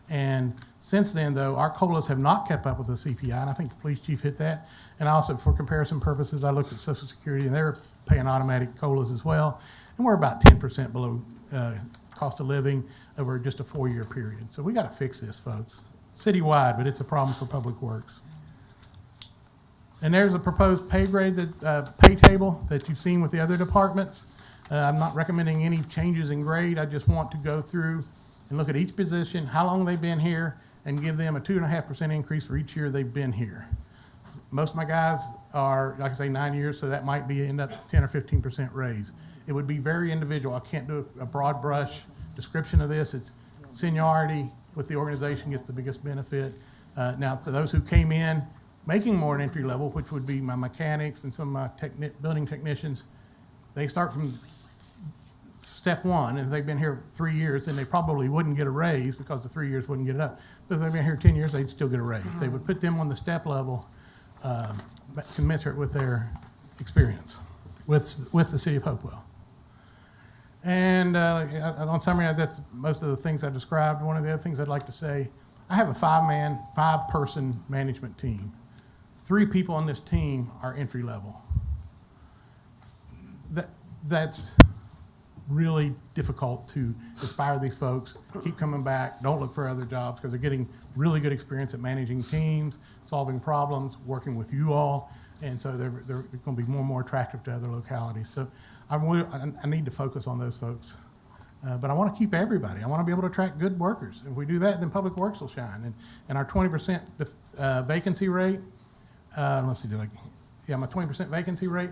Speaker 10: And since then, though, our COLAs have not kept up with the CPI, and I think the police chief hit that. And also, for comparison purposes, I looked at Social Security, and they're paying automatic COLAs as well, and we're about 10% below cost of living over just a 4-year period. So we got to fix this, folks. Citywide, but it's a problem for Public Works. And there's a proposed pay grade, pay table that you've seen with the other departments. I'm not recommending any changes in grade. I just want to go through and look at each position, how long they've been here, and give them a 2.5% increase for each year they've been here. Most of my guys are, like I say, 9 years, so that might be end up 10 or 15% raise. It would be very individual. I can't do a broad brush description of this. It's seniority with the organization gets the biggest benefit. Now, to those who came in making more than entry level, which would be my mechanics and some of my building technicians, they start from step one, and if they've been here 3 years, then they probably wouldn't get a raise because the 3 years wouldn't get it up. But if they've been here 10 years, they'd still get a raise. They would put them on the step level commensurate with their experience with the city of Hopewell. And on summary, that's most of the things I described. One of the other things I'd like to say, I have a five-person management team. 3 people on this team are entry level. That's really difficult to inspire these folks, keep coming back, don't look for other jobs, because they're getting really good experience at managing teams, solving problems, working with you all, and so they're going to be more and more attractive to other localities. So I need to focus on those folks. But I want to keep everybody. I want to be able to attract good workers. If we do that, then Public Works will shine. And our 20% vacancy rate, my 20% vacancy rate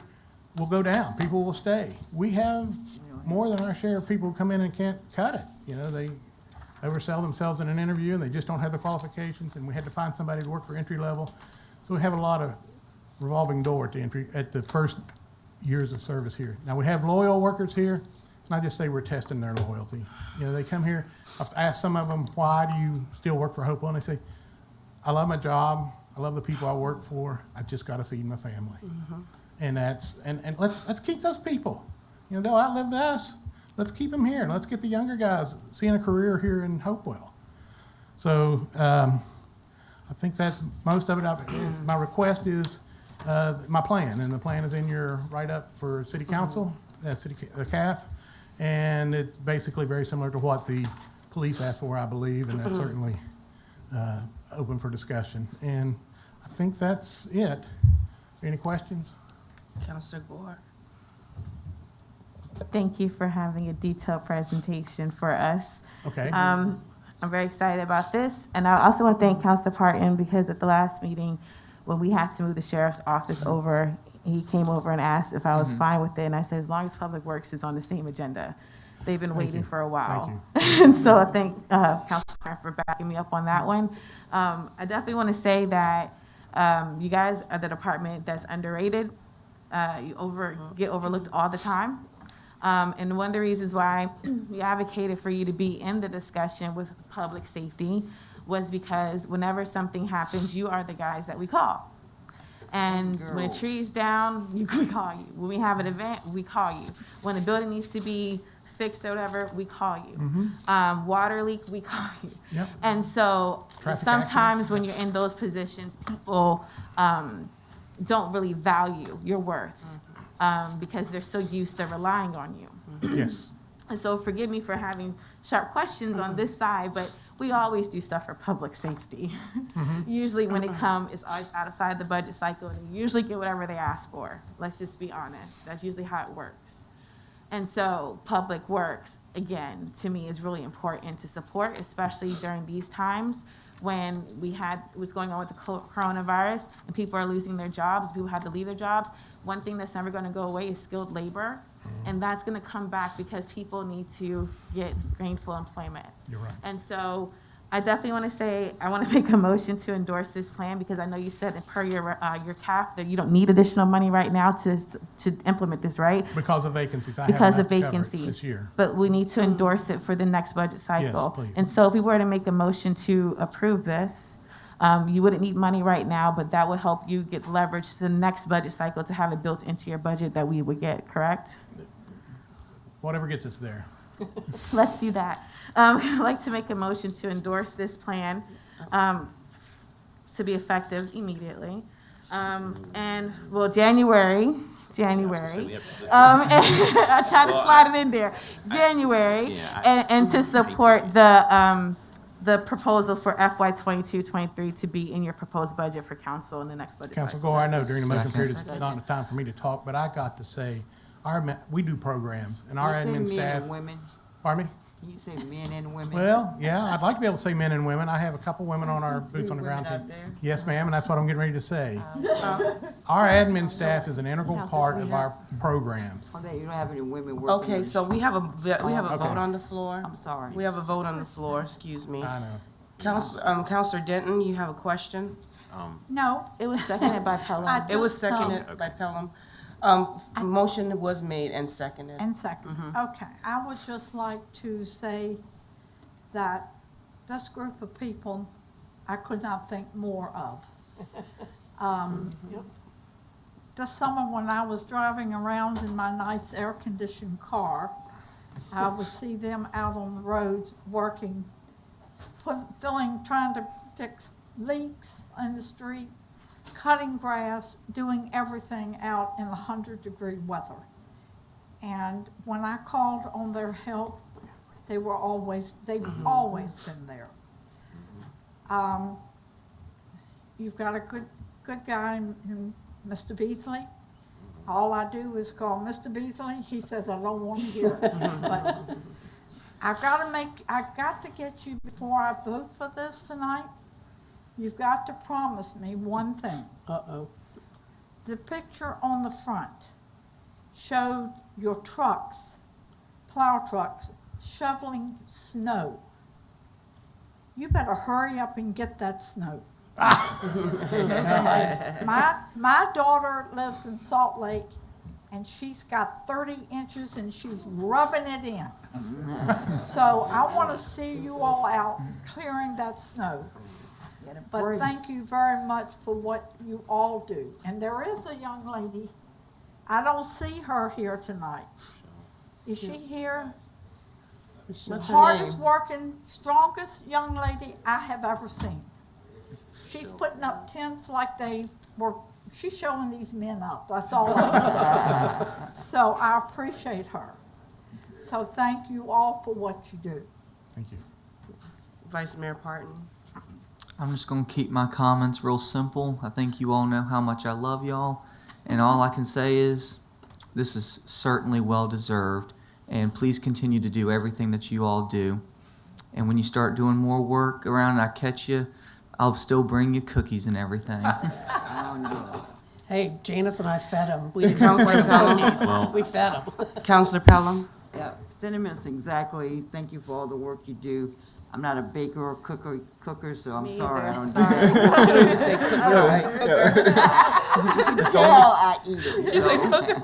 Speaker 10: will go down. People will stay. We have more than our share of people who come in and can't cut it. You know, they oversell themselves in an interview and they just don't have the qualifications, and we had to find somebody to work for entry level. So we have a lot of revolving door at the first years of service here. Now, we have loyal workers here. And I just say we're testing their loyalty. You know, they come here. I've asked some of them, why do you still work for Hopewell? And they say, I love my job. I love the people I work for. I just got to feed my family. Mm-hmm. And and let's keep those people. You know, they'll outlive us. Let's keep them here, and let's get the younger guys seeing a career here in Hopewell. So I think that's most of it. My request is my plan, and the plan is in your write-up for City Council, the CAF. And it's basically very similar to what the police asked for, I believe, and that's certainly open for discussion. And I think that's it. Any questions?
Speaker 2: Councilor Gore.
Speaker 7: Thank you for having a detailed presentation for us.
Speaker 10: Okay.
Speaker 7: I'm very excited about this. And I also want to thank Councilor Parton, because at the last meeting, when we had to move the sheriff's office over, he came over and asked if I was fine with it. And I said, as long as Public Works is on the same agenda. They've been waiting for a while. And so I thank Councilor Parton for backing me up on that one. I definitely want to say that you guys are the department that's underrated. You get overlooked all the time. And one of the reasons why we advocated for you to be in the discussion with public safety was because whenever something happens, you are the guys that we call. And when a tree is down, we call you. When we have an event, we call you. When a building needs to be fixed or whatever, we call you. Mm-hmm. Water leak, we call you. Yep. And so sometimes when you're in those positions, people don't really value your worth because they're so used to relying on you.
Speaker 10: Yes.
Speaker 7: And so forgive me for having sharp questions on this side, but we always do stuff for public safety. Usually when it comes, it's always outside the budget cycle, and they usually get whatever they ask for. Let's just be honest. That's usually how it works. And so Public Works, again, to me is really important to support, especially during these times when what's going on with the coronavirus and people are losing their jobs, people have to leave their jobs. One thing that's never going to go away is skilled labor, and that's going to come back because people need to get gainful employment.
Speaker 10: You're right.
Speaker 7: And so I definitely want to say, I want to make a motion to endorse this plan, because I know you said per your CAF that you don't need additional money right now to implement this, right?
Speaker 10: Because of vacancies.
Speaker 7: Because of
Speaker 10: I haven't covered
Speaker 7: vacancies.
Speaker 10: this year.
Speaker 7: But we need to endorse it for the next budget cycle.
Speaker 10: Yes, please.
Speaker 7: And so if we were to make a motion to approve this, you wouldn't need money right now, but that would help you get leverage to the next budget cycle to have it built into your budget that we would get, correct?
Speaker 10: Whatever gets us there.
Speaker 7: Let's do that. I'd like to make a motion to endorse this plan to be effective immediately. And, well, January. I tried to slide it in there. January, and to support the proposal for FY 22-23 to be in your proposed budget for council in the next budget
Speaker 10: Councilor
Speaker 7: cycle.
Speaker 10: Gore, I know during the motion period it's not enough time for me to talk, but I got to say, We do programs, and our
Speaker 4: You say
Speaker 10: admin
Speaker 4: men
Speaker 10: staff.
Speaker 4: and women?
Speaker 10: Pardon me?
Speaker 4: Can you say men and women?
Speaker 10: Well, yeah, I'd like to be able to say men and women. I have a couple women on our boots on the ground
Speaker 4: Women
Speaker 10: team.
Speaker 4: out there?
Speaker 10: Yes, ma'am, and that's what I'm getting ready to say. Our admin staff is an integral part of our programs.
Speaker 4: Oh, you don't have any women working?
Speaker 2: Okay, so we have a
Speaker 10: Okay.
Speaker 2: vote on the floor.
Speaker 4: I'm sorry.
Speaker 2: We have a vote on the floor, excuse me.
Speaker 10: I know.
Speaker 2: Counselor Denton, you have a question?
Speaker 9: No,
Speaker 7: It was seconded by Pelham.
Speaker 9: I
Speaker 2: It was
Speaker 9: just,
Speaker 2: seconded by Pelham. Motion was made and seconded.
Speaker 9: and second, okay. I would just like to say that this group of people, I could not think more of. This summer, when I was driving around in my nice air-conditioned car, I would see them out on the roads working, trying to fix leaks in the street, cutting grass, doing everything out in 100-degree weather. And when I called on their help, they've always been there. You've got a good guy in Mr. Beasley. All I do is call Mr. Beasley. He says I don't want to hear it. But I got to get you before I vote for this tonight. You've got to promise me one thing.
Speaker 1: Uh-oh.
Speaker 9: The picture on the front showed your trucks, plow trucks, shoveling snow. You better hurry up and get that snow. My daughter lives in Salt Lake, and she's got 30 inches, and she's rubbing it in. So I want to see you all out clearing that snow. But thank you very much for what you all do. And there is a young lady, I don't see her here tonight. Is she here?
Speaker 1: What's
Speaker 9: The
Speaker 1: her
Speaker 9: hardest
Speaker 1: name?
Speaker 9: working, strongest young lady I have ever seen. She's putting up tents like she's showing these men up, that's all I'm saying. So I appreciate her. So thank you all for what you do.
Speaker 10: Thank you.
Speaker 2: Vice Mayor Parton.
Speaker 6: I'm just going to keep my comments real simple. I think you all know how much I love y'all. And all I can say is this is certainly well deserved. And please continue to do everything that you all do. And when you start doing more work around and I catch you, I'll still bring you cookies and everything.
Speaker 1: Hey, Janice and I fed him. We didn't
Speaker 2: Counselor
Speaker 1: bring
Speaker 2: Pelham.
Speaker 1: cookies. We fed him.
Speaker 2: Counselor Pelham.
Speaker 4: Yeah, sentiments exactly. Thank you for all the work you do. I'm not a baker or cooker, so I'm
Speaker 7: Me
Speaker 4: sorry I
Speaker 7: either.
Speaker 4: don't do that.
Speaker 2: Shouldn't even say cooker, right?
Speaker 4: Well, I eat it.
Speaker 2: Did you say cooker?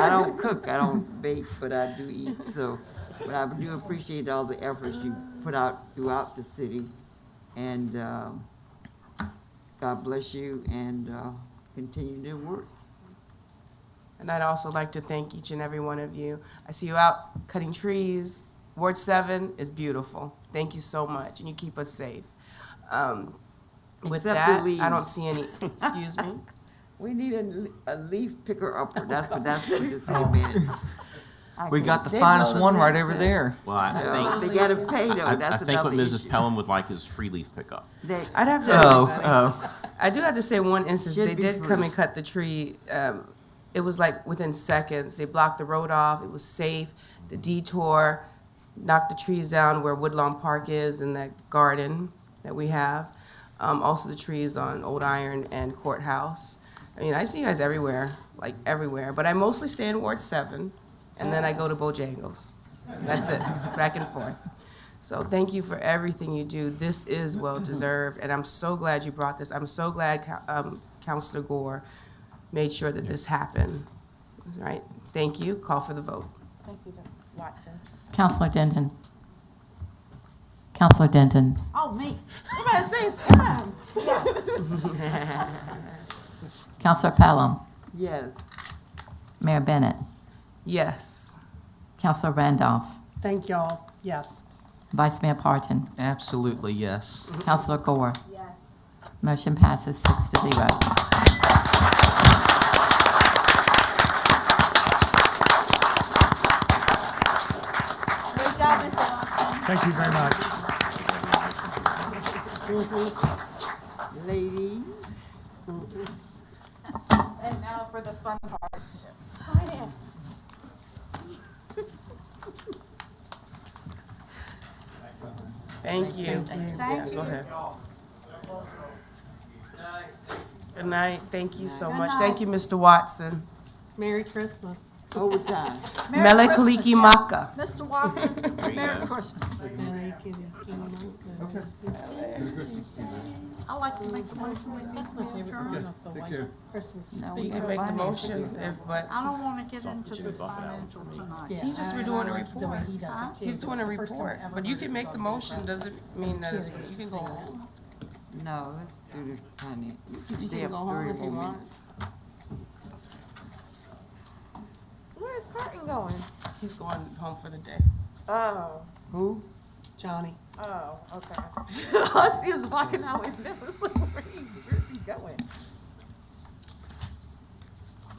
Speaker 4: I don't cook, I don't bake, but I do eat, so, but I do appreciate all the efforts you put out throughout the city. And, God bless you and, continue to work.
Speaker 2: And I'd also like to thank each and every one of you. I see you out cutting trees. Ward 7 is beautiful. Thank you so much, and you keep us safe. With
Speaker 4: Except
Speaker 2: that,
Speaker 4: the leaves.
Speaker 2: I don't see any, excuse me?
Speaker 4: We need a leaf picker upper, that's what the city meant.
Speaker 6: We got the
Speaker 4: They
Speaker 6: finest
Speaker 4: know
Speaker 6: one
Speaker 4: the
Speaker 6: right
Speaker 4: man
Speaker 6: over
Speaker 4: said.
Speaker 6: there.
Speaker 8: Well, I
Speaker 4: They gotta pay though,
Speaker 8: I
Speaker 4: that's
Speaker 8: think what
Speaker 4: another
Speaker 8: Mrs.
Speaker 4: issue.
Speaker 8: Pelham would like is free leaf pickup.
Speaker 2: I'd have to, I do have to say one instance,
Speaker 4: Should
Speaker 2: they
Speaker 4: be
Speaker 2: did
Speaker 4: free.
Speaker 2: come and cut the tree. It was like within seconds. They blocked the road off. It was safe. The detour, knocked the trees down where Woodlawn Park is and that garden that we have. Also the trees on Old Iron and Courthouse. I mean, I see you guys everywhere, like everywhere, but I mostly stay in Ward 7, and then I go to Bojangles. That's it, back and forth. So thank you for everything you do. This is well-deserved, and I'm so glad you brought this. I'm so glad Councilor Gore made sure that this happened. All right, thank you. Call for the vote.
Speaker 7: Thank you, Dr. Watson.
Speaker 5: Counselor Denton. Counselor Denton.
Speaker 9: Oh, me.
Speaker 7: You better say it's time.
Speaker 5: Counselor Pelham.
Speaker 4: Yes.
Speaker 5: Mayor Bennett.
Speaker 2: Yes.
Speaker 5: Counselor Randolph.
Speaker 1: Thank y'all. Yes.
Speaker 5: Vice Mayor Parton.
Speaker 6: Absolutely, yes.
Speaker 5: Counselor Gore.
Speaker 7: Yes.
Speaker 5: Motion passes 6-0.
Speaker 7: Great job, Mr. Watson.
Speaker 10: Thank you very much.
Speaker 4: Ladies.
Speaker 7: And now for the fun part. Finance.
Speaker 2: Thank you.
Speaker 9: Thank
Speaker 2: Yeah,
Speaker 9: you.
Speaker 2: go ahead. Good night. Thank you so
Speaker 9: Good
Speaker 2: much.
Speaker 9: night.
Speaker 2: Thank you, Mr. Watson.
Speaker 1: Merry Christmas.
Speaker 4: Overtime.
Speaker 9: Merry
Speaker 2: Mele
Speaker 9: Christmas,
Speaker 2: Kaliki
Speaker 9: yeah.
Speaker 2: Maka.
Speaker 9: Mr. Watson, Merry Christmas. I like to make the motion.
Speaker 1: That's my favorite song of the white Christmas.
Speaker 4: No,
Speaker 2: You
Speaker 4: we
Speaker 2: can
Speaker 4: have
Speaker 2: make the
Speaker 4: finance.
Speaker 2: motion but
Speaker 9: I don't want to get into this financial tonight.
Speaker 1: Yeah,
Speaker 2: He's just
Speaker 1: I-
Speaker 2: redoing
Speaker 1: I
Speaker 2: the
Speaker 1: like the way
Speaker 2: report.
Speaker 1: he does it too.
Speaker 2: he's doing a
Speaker 1: The first time I
Speaker 2: report.
Speaker 1: ever
Speaker 2: But you
Speaker 1: heard
Speaker 2: can
Speaker 1: it
Speaker 2: make
Speaker 1: was
Speaker 2: the
Speaker 1: on
Speaker 2: motion,
Speaker 1: Christmas.
Speaker 2: doesn't mean that
Speaker 1: As a kid, I
Speaker 2: it's,
Speaker 1: used
Speaker 2: you
Speaker 1: to
Speaker 2: can
Speaker 1: sing
Speaker 2: go.
Speaker 1: that.
Speaker 4: No, let's do the finance.
Speaker 2: You
Speaker 4: Stay
Speaker 2: can
Speaker 4: up
Speaker 2: go home
Speaker 4: 3
Speaker 2: if you
Speaker 4: more
Speaker 2: want.
Speaker 4: minutes.
Speaker 7: Where's Curtin going?
Speaker 2: He's going home for the day.
Speaker 7: Oh,
Speaker 2: Who?
Speaker 1: Johnny.
Speaker 7: oh, okay. I see us walking out with him. It's like, where's he going?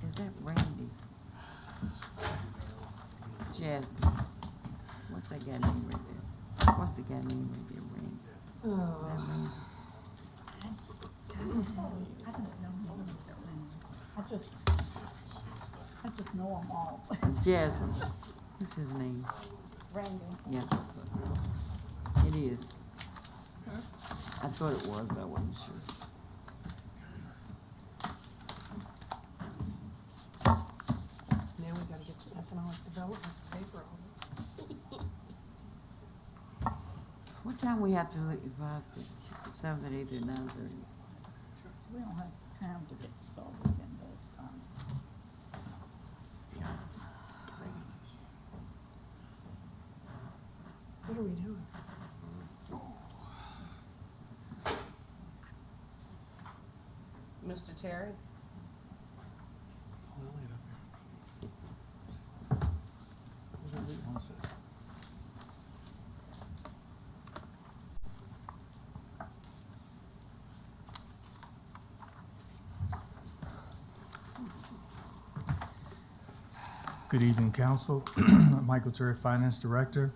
Speaker 4: Is that Randy? Jasmine. What's that guy name right there? What's the guy name right there, Randy? Is that Randy?
Speaker 9: I just know them all.
Speaker 4: Jasmine. What's his name?
Speaker 9: Randy.
Speaker 4: Yeah. It is. I thought it was, but I wasn't sure.
Speaker 1: Now we gotta get some economic development to pay for all this.
Speaker 4: What time we have to leave? 5, 6, 7, 8, or 9:30?
Speaker 9: We don't have time to get started in this.
Speaker 1: What are we doing?
Speaker 2: Mr. Terry?
Speaker 11: Good evening, Council. I'm Michael Terry, Finance Director,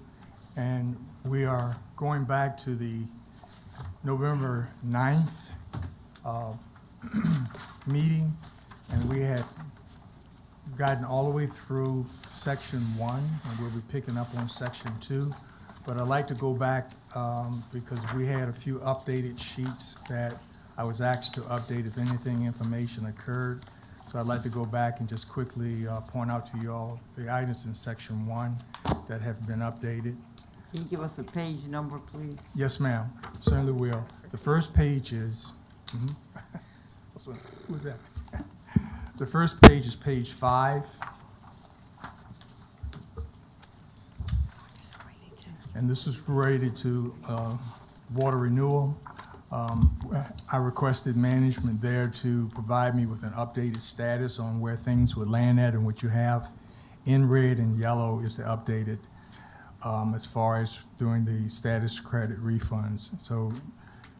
Speaker 11: and we are going back to the November 9th meeting, and we had gotten all the way through Section 1, and we'll be picking up on Section 2. But I'd like to go back because we had a few updated sheets that I was asked to update if anything information occurred. So I'd like to go back and just quickly point out to you all the items in Section 1 that have been updated.
Speaker 4: Can you give us a page number, please?
Speaker 11: Yes, ma'am, certainly will. The first page is, who was that? The first page is page 5. And this is related to water renewal. I requested management there to provide me with an updated status on where things would land at, and what you have in red and yellow is the updated as far as doing the status credit refunds. So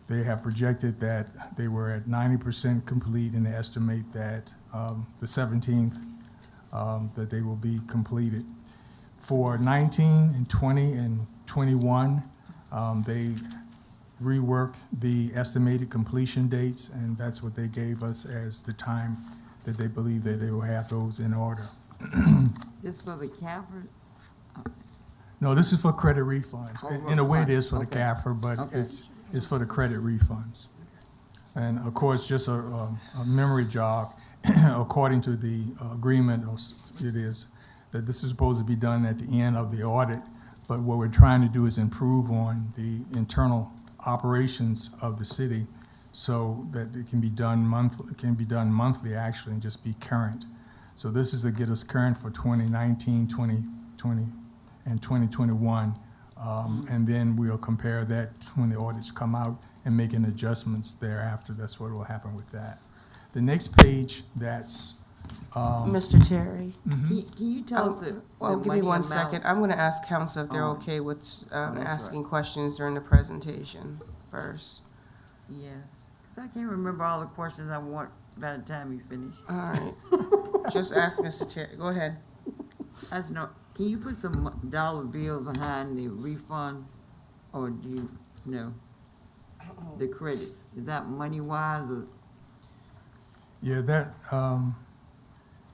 Speaker 11: they have projected that they were at 90% complete, and they estimate that the 17th that they will be completed. For 19 and 20 and 21, they reworked the estimated completion dates, and that's what they gave us as the time that they believe that they will have those in order.
Speaker 4: This for the CAFR?
Speaker 11: No, this is for credit refunds. In a way, it is for the
Speaker 4: Okay.
Speaker 11: CAFR, but
Speaker 4: Okay.
Speaker 11: it's for the credit refunds. And of course, just a memory jog, according to the agreement, it is that this is supposed to be done at the end of the audit, but what we're trying to do is improve on the internal operations of the city so that it can be done monthly actually, and just be current. So this is to get us current for 2019, 2020, and 2021. And then we'll compare that when the audits come out and making adjustments thereafter. That's what will happen with that. The next page, that's,
Speaker 2: Mr. Terry?
Speaker 4: Can you tell us the
Speaker 2: Well, give me
Speaker 4: money
Speaker 2: one
Speaker 4: amounts?
Speaker 2: second. I'm gonna ask council if they're
Speaker 4: Oh.
Speaker 2: okay with
Speaker 4: right.
Speaker 2: asking questions during the presentation first.
Speaker 4: Yeah, 'cause I can't remember all the questions I want by the time you finish.
Speaker 2: All right. Just ask Mr. Terry. Go ahead.
Speaker 4: That's no, can you put some dollar bill behind the refunds, or do you know? The credits, is that money wise, or,
Speaker 11: yeah, that,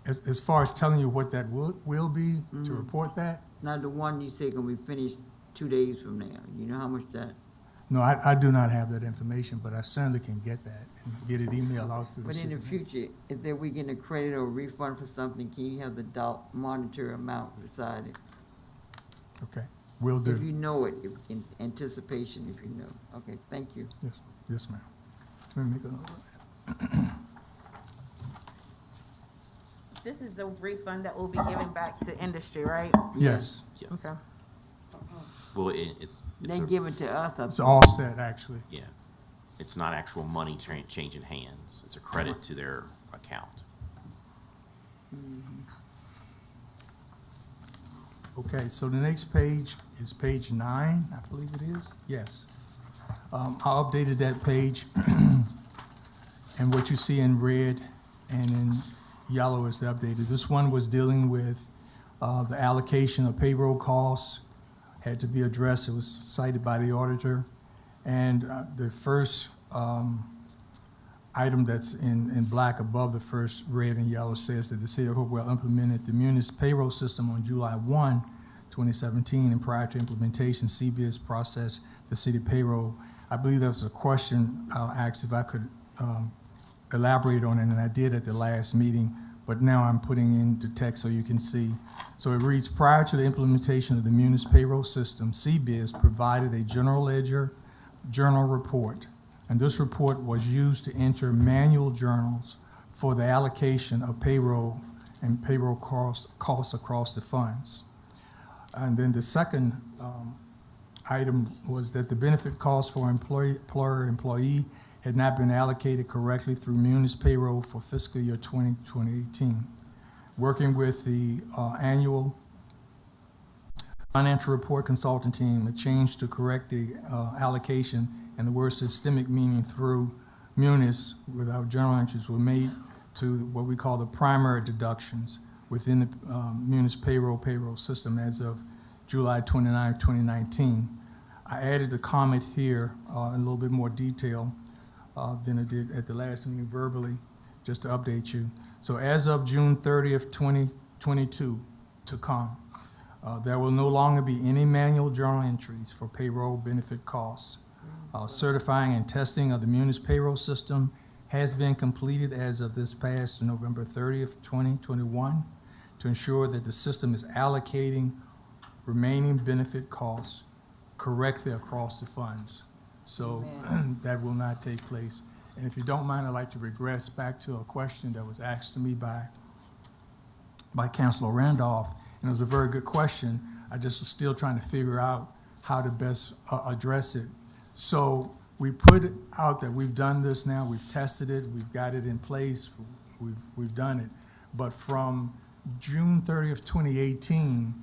Speaker 11: as far as telling you what that will be to report that,
Speaker 4: not the one you say gonna be finished 2 days from now? You know how much that,
Speaker 11: No, I do not have that information, but I certainly can get that and get it emailed out through the
Speaker 4: but in
Speaker 11: city.
Speaker 4: the future, if there we get a credit or refund for something, can you have the monetary amount beside it?
Speaker 11: Okay, will
Speaker 4: If
Speaker 11: do.
Speaker 4: you know it, if in anticipation, if you know. Okay, thank you.
Speaker 11: Yes, yes, ma'am. Let me make a note of that.
Speaker 7: This is the refund that will be given back to industry, right?
Speaker 11: Yes,
Speaker 8: Yes.
Speaker 7: Okay.
Speaker 8: Well, it's
Speaker 4: They
Speaker 8: a,
Speaker 4: give it to us,
Speaker 11: it's an offset, actually.
Speaker 8: yeah, it's not actual money changing hands. It's a credit to their account.
Speaker 11: Okay, so the next page is page 9, I believe it is. Yes. I updated that page, and what you see in red and in yellow is the updated. This one was dealing with the allocation of payroll costs, had to be addressed. It was cited by the auditor. And the first item that's in black above the first red and yellow says that the city of Hopewell implemented the Munis payroll system on July 1, 2017, and prior to implementation, CBS processed the city payroll. I believe there was a question asked if I could elaborate on it, and I did at the last meeting, but now I'm putting in the text so you can see. So it reads, prior to the implementation of the Munis payroll system, CBS provided a general ledger journal report, and this report was used to enter manual journals for the allocation of payroll and payroll costs across the funds. And then the second item was that the benefit costs for employee had not been allocated correctly through Munis payroll for fiscal year 2018. Working with the annual financial report consultant team, a change to correct the allocation and the word systemic meaning through Munis with our journal entries were made to what we call the primary deductions within the Munis payroll system as of July 29, 2019. I added the comment here in a little bit more detail than I did at the last meeting verbally, just to update you. So as of June 30th, 2022 to come, there will no longer be any manual journal entries for payroll benefit costs. Certifying and testing of the Munis payroll system has been completed as of this past November 30th, 2021 to ensure that the system is allocating remaining benefit costs correctly across the funds. So that will not take place. And if you don't mind, I'd like to regress back to a question that was asked to me by Councilor Randolph, and it was a very good question. I just was still trying to figure out how to best address it. So we put it out that we've done this now, we've tested it, we've got it in place, we've done it. But from June 30th, 2018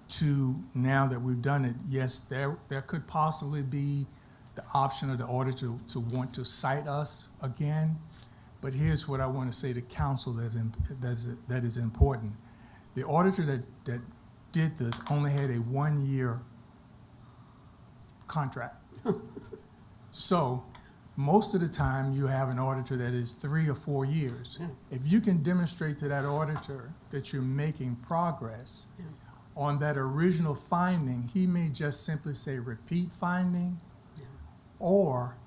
Speaker 11: to now that we've done it, yes, there could possibly be the option of the auditor to want to cite us again. But here's what I want to say to council that is important. The auditor that did this only had a 1-year contract. So most of the time you have an auditor that is 3 or 4 years. If you can demonstrate to that auditor that you're making progress on that original finding, he may just simply say repeat finding, or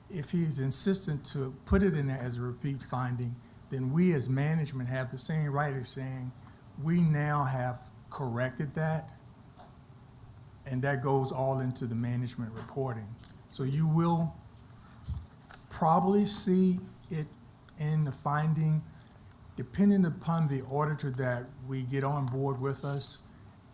Speaker 11: if he's insistent to put it in there as a repeat finding, then we as management have the same right as saying, we now have corrected that, and that goes all into the management reporting. So you will probably see it in the finding, depending upon the auditor that we get on board with us,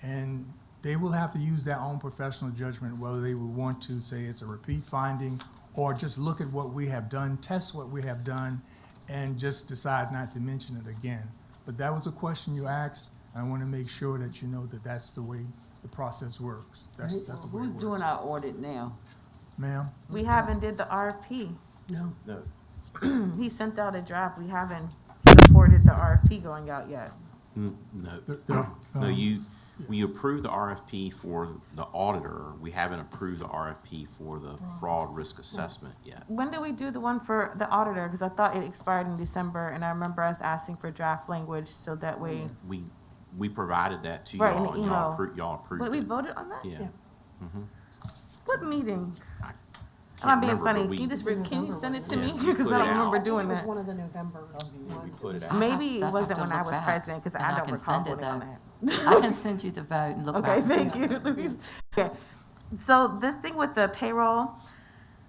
Speaker 11: and they will have to use their own professional judgment whether they would want to say it's a repeat finding or just look at what we have done, test what we have done, and just decide not to mention it again. But that was a question you asked. I want to make sure that you know that that's the way the process works. That's the way it
Speaker 4: Who's
Speaker 11: works.
Speaker 4: doing our audit now?
Speaker 11: Ma'am?
Speaker 7: We haven't did the RFP.
Speaker 1: No.
Speaker 8: No,
Speaker 7: He sent out a draft. We haven't supported the RFP going out yet.
Speaker 8: no, no. You approved the RFP for the auditor. We haven't approved the RFP for the fraud risk assessment yet.
Speaker 7: When did we do the one for the auditor? Because I thought it expired in December, and I remember us asking for draft language so that way.
Speaker 8: We provided that to
Speaker 7: Right, in
Speaker 8: y'all,
Speaker 7: the
Speaker 8: and
Speaker 7: email.
Speaker 8: y'all approved
Speaker 7: But we
Speaker 8: it.
Speaker 7: voted on that?
Speaker 8: Yeah.
Speaker 7: What meeting? I'm
Speaker 8: Can't
Speaker 7: not being
Speaker 8: remember, but
Speaker 7: funny.
Speaker 8: we-
Speaker 7: Can you send it to
Speaker 8: Yeah,
Speaker 7: me?
Speaker 8: we
Speaker 7: Because
Speaker 8: put
Speaker 7: I
Speaker 8: it
Speaker 7: don't
Speaker 8: out.
Speaker 7: remember
Speaker 1: I think
Speaker 7: doing
Speaker 1: it was
Speaker 7: that.
Speaker 1: one of the November ones.
Speaker 8: put it out.
Speaker 7: Maybe it
Speaker 5: I'll have
Speaker 7: wasn't
Speaker 5: to
Speaker 7: when I
Speaker 5: look
Speaker 7: was
Speaker 5: back,
Speaker 7: president, because
Speaker 5: and
Speaker 7: I don't
Speaker 5: can
Speaker 7: recall
Speaker 5: send it,
Speaker 7: voting on
Speaker 5: though.
Speaker 7: that.
Speaker 5: I can send you the vote and look back.
Speaker 7: Okay,
Speaker 5: and see.
Speaker 7: thank you. Okay, so this thing with the payroll,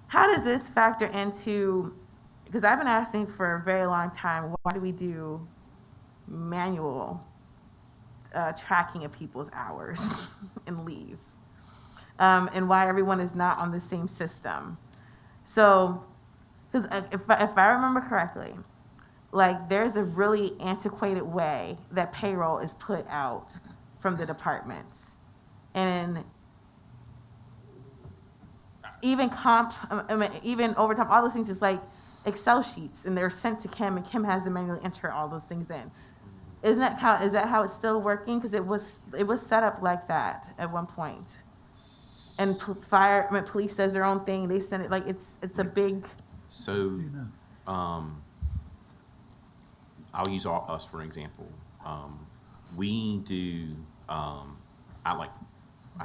Speaker 7: how does this factor into, because I've been asking for a very long time, why do we do manual tracking of people's hours and leave? And why everyone is not on the same system. So, because if I remember correctly, like there's a really antiquated way that payroll is put out from the departments. And even even overtime, all those things, just like Excel sheets, and they're sent to Kim, and Kim has to manually enter all those things in. Is that how it's still working? Because it was set up like that at one point. And police does their own thing. They send it, like it's a big.
Speaker 8: So, I'll use us for an example. We do, I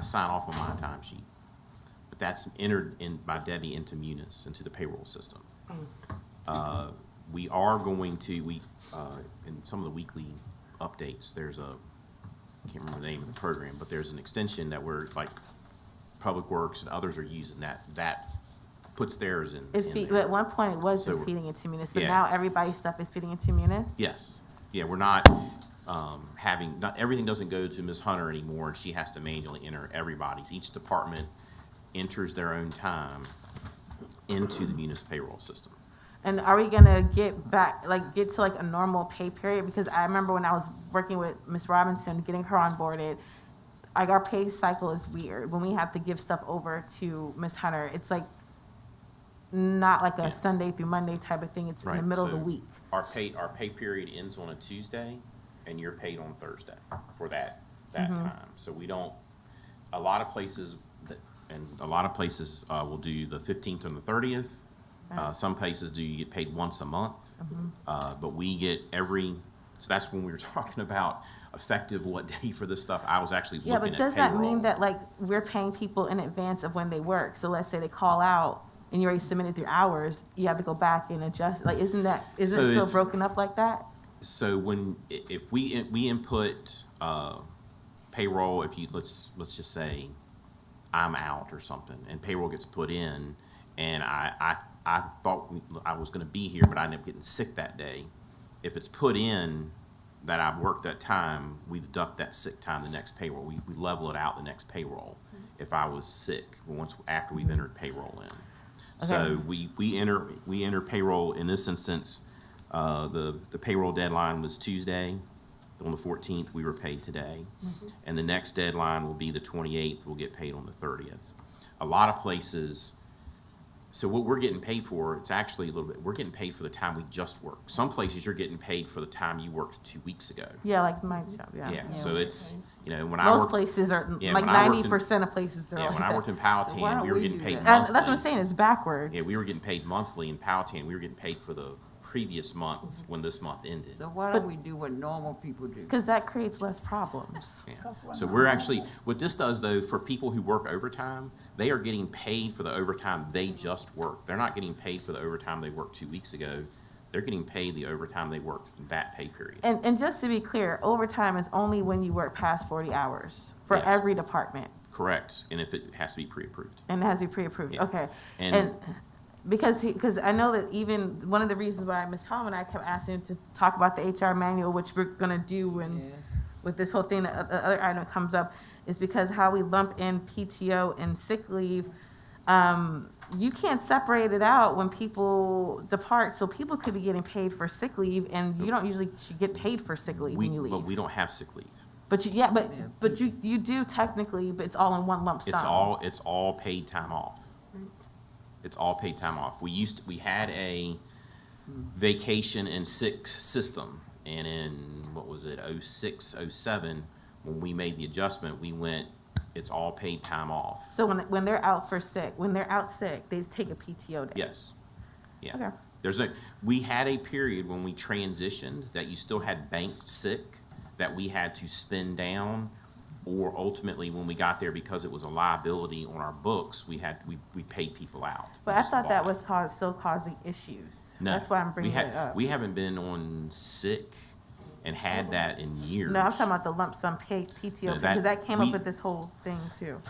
Speaker 8: sign off on my timesheet, but that's entered in by Debbie into Munis, into the payroll system. We are going to, in some of the weekly updates, there's I can't remember the name of the program, but there's an extension that we're, like, Public Works and others are using that puts theirs in there.
Speaker 7: At one point, it was just
Speaker 8: So,
Speaker 7: feeding into Munis, so
Speaker 8: yeah.
Speaker 7: now everybody's stuff is feeding into Munis?
Speaker 8: Yes. Yeah, we're not not everything doesn't go to Ms. Hunter anymore, and she has to manually enter everybody's. Each department enters their own time into the Munis payroll system.
Speaker 7: And are we gonna get to like a normal pay period? Because I remember when I was working with Ms. Robinson, getting her onboarded, like our pay cycle is weird. When we have to give stuff over to Ms. Hunter, it's like not like a
Speaker 8: Yeah.
Speaker 7: Sunday through Monday type of thing. It's in the
Speaker 8: Right,
Speaker 7: middle of the
Speaker 8: so
Speaker 7: week.
Speaker 8: Our pay period ends on a Tuesday, and you're paid on Thursday for that time. So we don't, a lot of places will do the 15th and the 30th. Some places you get paid once a month. But we get so that's when we were talking about effective what day for this stuff. I was actually looking at
Speaker 7: Yeah,
Speaker 8: payroll.
Speaker 7: but does that mean that like we're paying people in advance of when they work? So let's say they call out and you already submitted your hours, you have to go back and adjust. Like, isn't it still broken up like that?
Speaker 8: So if we input payroll, let's just say I'm out or something, and payroll gets put in, and I thought I was going to be here, but I ended up getting sick that day. If it's put in that I worked that time, we deduct that sick time the next payroll. We level it out the next payroll if I was sick after we've entered payroll in. So we enter payroll in this instance. The payroll deadline was Tuesday. On the 14th, we were paid today. And the next deadline will be the 28th. We'll get paid on the 30th. A lot of places, so what we're getting paid for, it's actually a little bit, we're getting paid for the time we just worked. Some places you're getting paid for the time you worked 2 weeks ago.
Speaker 7: Yeah, like my job,
Speaker 8: Yeah, so it's, when I
Speaker 7: Most
Speaker 8: worked.
Speaker 7: places are,
Speaker 8: Yeah,
Speaker 7: like
Speaker 8: when I worked in-
Speaker 7: 90% of places are
Speaker 8: Yeah,
Speaker 7: like
Speaker 8: when I
Speaker 7: that.
Speaker 8: worked in
Speaker 4: So why
Speaker 8: Powhatan,
Speaker 4: don't
Speaker 8: we were
Speaker 4: we
Speaker 8: getting
Speaker 4: do
Speaker 8: paid
Speaker 4: that?
Speaker 8: monthly.
Speaker 7: That's what I'm saying, it's backwards.
Speaker 8: Yeah, we were getting paid monthly in Powhatan. We were getting paid for the previous month when this month ended.
Speaker 4: So why don't we do what normal people do?
Speaker 7: Because that creates less problems.
Speaker 8: Yeah. So we're actually, what this does though, for people who work overtime, they are getting paid for the overtime they just worked. They're not getting paid for the overtime they worked 2 weeks ago. They're getting paid the overtime they worked in that pay period.
Speaker 7: And just to be clear, overtime is only when you work past 40 hours for
Speaker 8: Yes.
Speaker 7: every department.
Speaker 8: Correct. And if it has to be pre-approved.
Speaker 7: And it has to be pre-approved,
Speaker 8: Yeah.
Speaker 7: okay.
Speaker 8: And-
Speaker 7: And because I know that even, one of the reasons why Ms. Palmer and I kept asking to talk about the HR manual, which we're gonna do when, with this whole thing, the other item comes up, is because how we lump in PTO and sick leave, you can't separate it out when people depart, so people could be getting paid for sick leave, and you don't usually should get paid for sick leave when you leave.
Speaker 8: But we don't have sick leave.
Speaker 7: But you do technically, but it's all in one lump sum.
Speaker 8: It's all paid time off. It's all paid time off. We had a vacation and sick system, and in, what was it, 06, 07, when we made the adjustment, we went, it's all paid time off.
Speaker 7: So when they're out sick, they take a PTO day.
Speaker 8: Yes. Yeah.
Speaker 7: Okay.
Speaker 8: We had a period when we transitioned that you still had banked sick that we had to spend down or ultimately, when we got there, because it was a liability on our books, we paid people out.
Speaker 7: But
Speaker 8: We
Speaker 7: I
Speaker 8: just
Speaker 7: thought that
Speaker 8: bought it.
Speaker 7: was still causing issues.
Speaker 8: No,
Speaker 7: That's why I'm bringing
Speaker 8: we
Speaker 7: it up.
Speaker 8: haven't been on sick and had that in years.
Speaker 7: No, I'm talking about the lump sum PTO,
Speaker 8: No,
Speaker 7: because that came up
Speaker 8: we-
Speaker 7: with this whole thing too.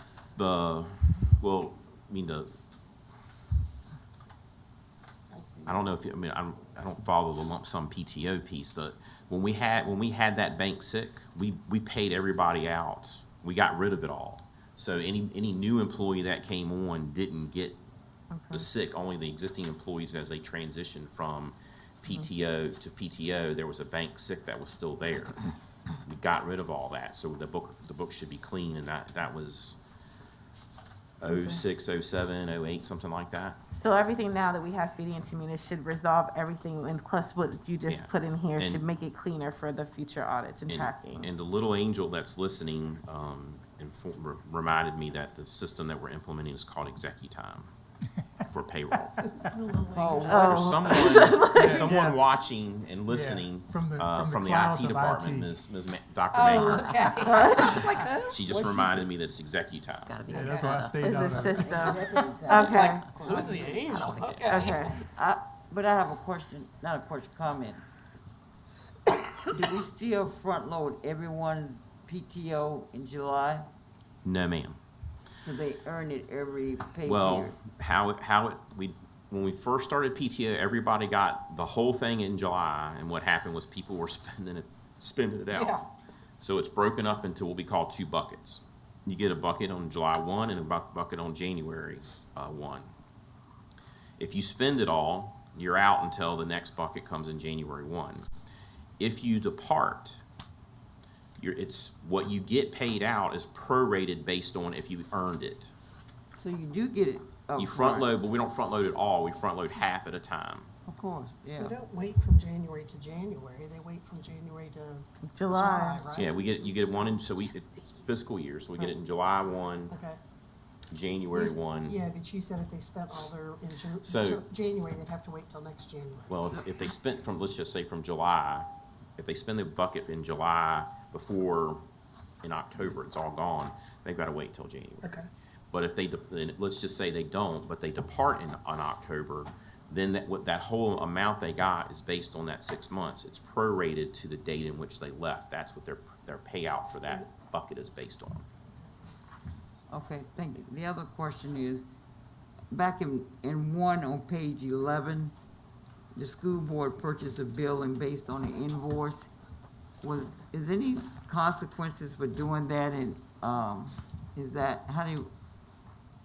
Speaker 8: I don't know if you, I don't follow the lump sum PTO piece. When we had that bank sick, we paid everybody out. We got rid of it all. So any new employee that came on didn't get the sick. Only the existing employees, as they transitioned from PTO to PTO, there was a bank sick that was still there. We got rid of all that, so the book should be clean, and that was 06, 07, 08, something like that.
Speaker 7: So everything now that we have feeding into me, this should resolve everything, and plus what you just
Speaker 8: Yeah.
Speaker 7: put in here should
Speaker 8: And-
Speaker 7: make it cleaner for the future audits and tracking.
Speaker 8: And the little angel that's listening reminded me that the system that we're implementing is called ExecuTime for payroll. There's someone watching and listening
Speaker 11: From the
Speaker 8: from the
Speaker 11: clouds
Speaker 8: IT
Speaker 11: of
Speaker 8: department,
Speaker 11: IT.
Speaker 8: Dr.
Speaker 1: Oh,
Speaker 8: Maker.
Speaker 1: okay. It's like, who?
Speaker 8: She just reminded me that it's ExecuTime.
Speaker 5: Gotta be
Speaker 11: Yeah, that's why I stayed out
Speaker 7: Is
Speaker 11: of
Speaker 7: the
Speaker 11: it.
Speaker 7: system,
Speaker 1: I was
Speaker 7: okay,
Speaker 1: like, who's the angel? Okay.
Speaker 7: okay.
Speaker 4: But I have a question, not a question, comment. Do we still front load everyone's PTO in July?
Speaker 8: No, ma'am.
Speaker 4: So they earn it every pay
Speaker 8: Well,
Speaker 4: period?
Speaker 8: when we first started PTO, everybody got the whole thing in July, and what happened was people were spending it out.
Speaker 1: Yeah.
Speaker 8: So it's broken up into what we call 2 buckets. You get a bucket on July 1 and a bucket on January 1. If you spend it all, you're out until the next bucket comes in January 1. If you depart, it's what you get paid out is prorated based on if you earned it.
Speaker 4: So you do get it
Speaker 8: You
Speaker 4: upfront?
Speaker 8: front load, but we don't front load it all. We front load half at a time.
Speaker 4: Of course,
Speaker 1: So
Speaker 4: yeah.
Speaker 1: they don't wait from January to January, they wait from January to
Speaker 7: July.
Speaker 1: July, right?
Speaker 8: Yeah, you get one in, it's fiscal year, so we get it in July 1,
Speaker 1: Okay.
Speaker 8: January 1.
Speaker 1: Yeah, but you said if they spent all their, in
Speaker 8: So-
Speaker 1: January, they'd have to wait till next January.
Speaker 8: Well, if they spent from, let's just say from July, if they spend the bucket in July before, in October, it's all gone, they've got to wait till January.
Speaker 1: Okay.
Speaker 8: But if then let's just say they don't, but they depart on October, then that whole amount they got is based on that 6 months. It's prorated to the date in which they left. That's what their payout for that bucket is based on.
Speaker 4: Okay, thank you. The other question is, back in 1 on page 11, the school board purchased a building based on an invoice. Is any consequences for doing that, and,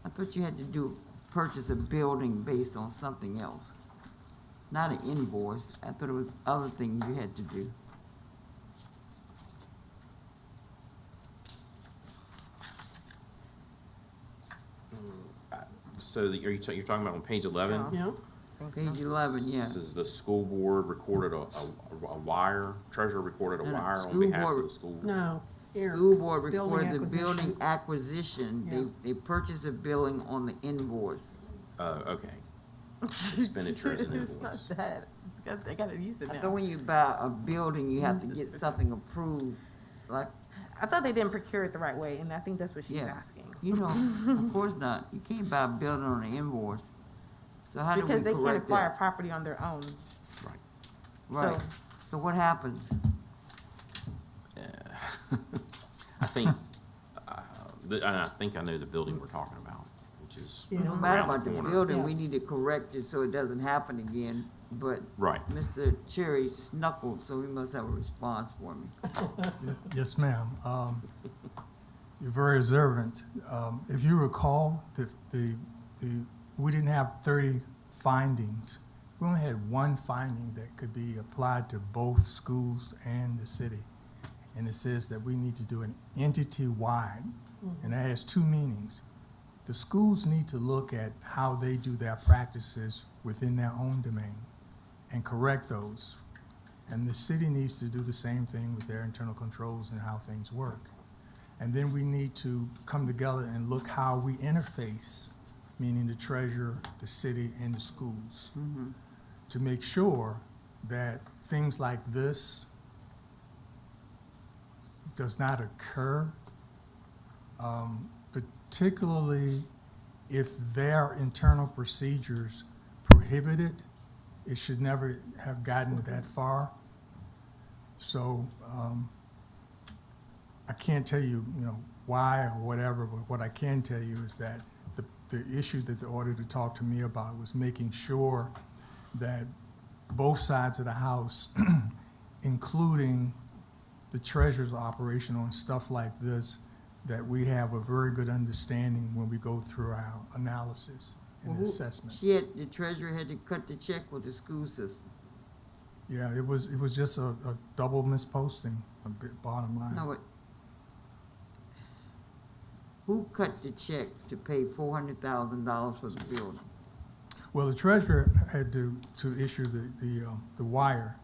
Speaker 4: I thought you had to purchase a building based on something else, not an invoice. I thought it was other things you had to do.
Speaker 8: So you're talking about on page 11?
Speaker 1: Yeah,
Speaker 4: Page 11, yeah.
Speaker 8: This is the school board recorded a wire, treasurer recorded a
Speaker 4: No, no,
Speaker 8: wire on
Speaker 4: school
Speaker 8: behalf of
Speaker 4: board-
Speaker 8: the school.
Speaker 1: no, here.
Speaker 4: School board
Speaker 1: Building
Speaker 4: recorded the
Speaker 1: acquisition.
Speaker 4: building acquisition.
Speaker 1: Yeah.
Speaker 4: They purchased a building on the invoice.
Speaker 8: Okay. Expenditure is an
Speaker 7: It's
Speaker 8: invoice.
Speaker 7: not that, I gotta use it
Speaker 4: I thought
Speaker 7: now.
Speaker 4: when you buy a building, you have to get something approved, like,
Speaker 7: I thought they didn't procure it the right way, and I think that's what she's
Speaker 4: Yeah.
Speaker 7: asking.
Speaker 4: you know, of course not. You can't buy a building on an invoice. So how do we
Speaker 7: Because they can't
Speaker 4: correct
Speaker 7: acquire
Speaker 4: that?
Speaker 7: property on their own.
Speaker 4: Right. So what happens?
Speaker 8: I think, I think I know the building we're talking about, which is
Speaker 1: Yeah.
Speaker 4: No matter
Speaker 8: around
Speaker 4: about the
Speaker 8: corner.
Speaker 4: building, we
Speaker 1: Yes.
Speaker 4: need to correct it so it doesn't happen again. But
Speaker 8: Right.
Speaker 4: Mr. Cherry snuckled, so he must have a response for me.
Speaker 11: Yes, ma'am. You're very observant. If you recall, we didn't have 30 findings. We only had 1 finding that could be applied to both schools and the city. And it says that we need to do an entity-wide, and that has 2 meanings. The schools need to look at how they do their practices within their own domain and correct those. And the city needs to do the same thing with their internal controls and how things work. And then we need to come together and look how we interface, meaning the treasurer, the city, and the schools, to make sure that things like this does not occur particularly if their internal procedures prohibit it. It should never have gotten that far. So I can't tell you, why or whatever, but what I can tell you is that the issue that the auditor talked to me about was making sure that both sides of the house, including the treasurer's operation on stuff like this, that we have a very good understanding when we go through our analysis and assessment.
Speaker 4: The treasurer had to cut the check with the school system.
Speaker 11: Yeah, it was just a double misposting, bottom line.
Speaker 4: No, but who cut the check to pay $400,000 for the building?
Speaker 11: Well, the treasurer had to issue the wire,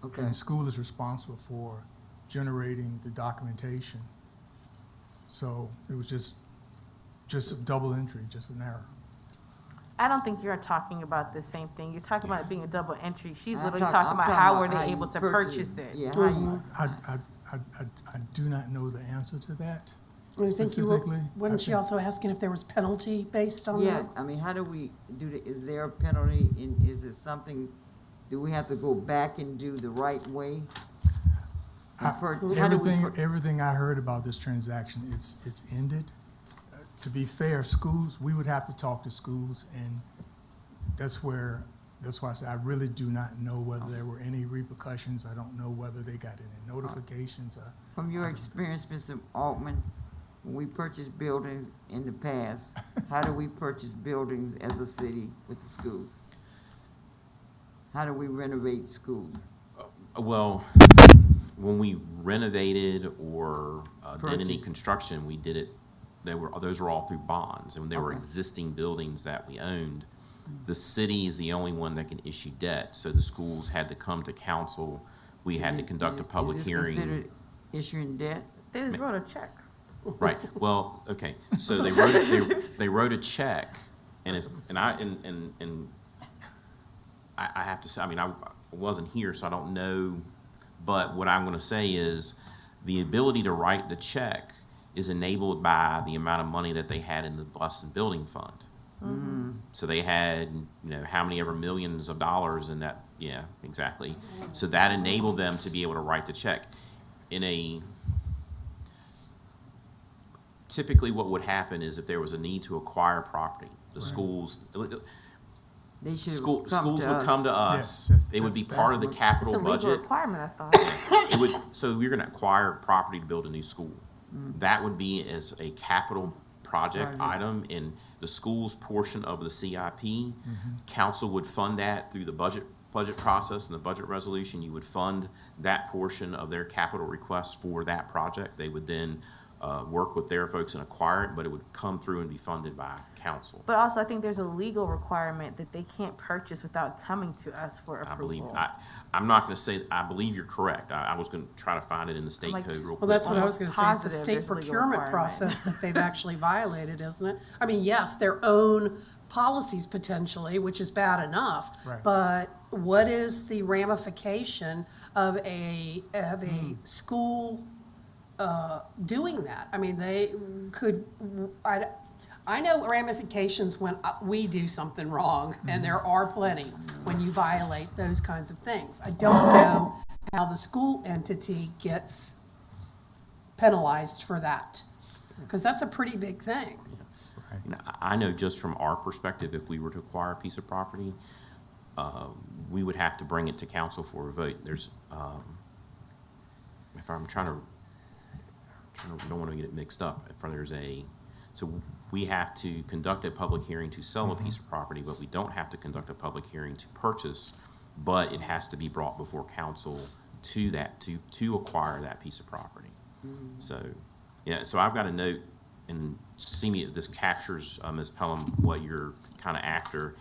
Speaker 4: Okay,
Speaker 11: and school is responsible for generating the documentation. So it was just a double entry, just an error.
Speaker 7: I don't think you're talking about the same thing. You're talking about it being a double entry. She's
Speaker 4: I'm
Speaker 7: literally talking about how were they
Speaker 4: you
Speaker 7: able to purchase it.
Speaker 4: Yeah, how you,
Speaker 11: I do not know the answer to that
Speaker 1: I think you were,
Speaker 11: specifically.
Speaker 1: wasn't she also asking if there was penalty based on
Speaker 4: yeah,
Speaker 1: that?
Speaker 4: I mean, how do we do the, is there a penalty, and is it something, do we have to go back and do the right way? How do we
Speaker 11: Everything I heard about this transaction, it's ended. To be fair, schools, we would have to talk to schools, and that's why I said I really do not know whether there were any repercussions. I don't know whether they got any notifications.
Speaker 4: From your experience, Mr. Altman, when we purchased buildings in the past, how do we purchase buildings as a city with the schools? How do we renovate schools?
Speaker 8: Well, when we renovated or did any
Speaker 4: Purchase.
Speaker 8: construction, we did it, those were all through bonds, and they were
Speaker 4: Okay.
Speaker 8: existing buildings that we owned. The city is the only one that can issue debt, so the schools had to come to council. We had to conduct a public
Speaker 4: Is this
Speaker 8: hearing.
Speaker 4: considered issuing debt?
Speaker 7: They just wrote a check.
Speaker 8: Right, well, okay, so they wrote a check, and I have to say, I mean, I wasn't here, so I don't know, but what I'm gonna say is, the ability to write the check is enabled by the amount of money that they had in the bus and building fund. So they had, how many ever millions of dollars in that, yeah, exactly. So that enabled them to be able to write the check. Typically what would happen is if there was a need to acquire property, the schools,
Speaker 4: They should
Speaker 8: schools
Speaker 4: come to
Speaker 8: would
Speaker 4: us.
Speaker 8: come to us.
Speaker 11: Yes,
Speaker 8: It would be
Speaker 11: that's
Speaker 8: part of the
Speaker 11: what-
Speaker 7: It's
Speaker 8: capital
Speaker 7: a legal
Speaker 8: budget.
Speaker 7: requirement, I thought.
Speaker 8: So we're gonna acquire property to build a new school. That would be as a capital project item in the school's portion of the CIP. Council would fund that through the budget process and the budget resolution. You would fund that portion of their capital request for that project. They would then work with their folks and acquire it, but it would come through and be funded by council.
Speaker 7: But also, I think there's a legal requirement that they can't purchase without coming to us for
Speaker 8: I believe,
Speaker 7: approval.
Speaker 8: I'm not gonna say, I believe you're correct. I was gonna try to find it in the state
Speaker 7: Like-
Speaker 8: code real quick.
Speaker 1: Well, that's what I was gonna say, it's a
Speaker 7: Positive
Speaker 1: state
Speaker 7: there's legal
Speaker 1: procurement
Speaker 7: requirement.
Speaker 1: process that they've actually violated, isn't it? I mean, yes, their own policies potentially, which is bad enough.
Speaker 10: Right.
Speaker 1: But what is the ramification of a school doing that? I mean, they could, I know ramifications when we do something wrong, and there are plenty when you violate those kinds of things. I don't know how the school entity gets penalized for that, because that's a pretty big thing.
Speaker 8: I know just from our perspective, if we were to acquire a piece of property, we would have to bring it to council for a vote. There's, if I'm don't want to get it mixed up. So we have to conduct a public hearing to sell a piece of property, but we don't have to conduct a public hearing to purchase, but it has to be brought before council to acquire that piece of property. So, yeah, so I've got a note, and see me if this captures, Ms. Pelham, what you're kind of after.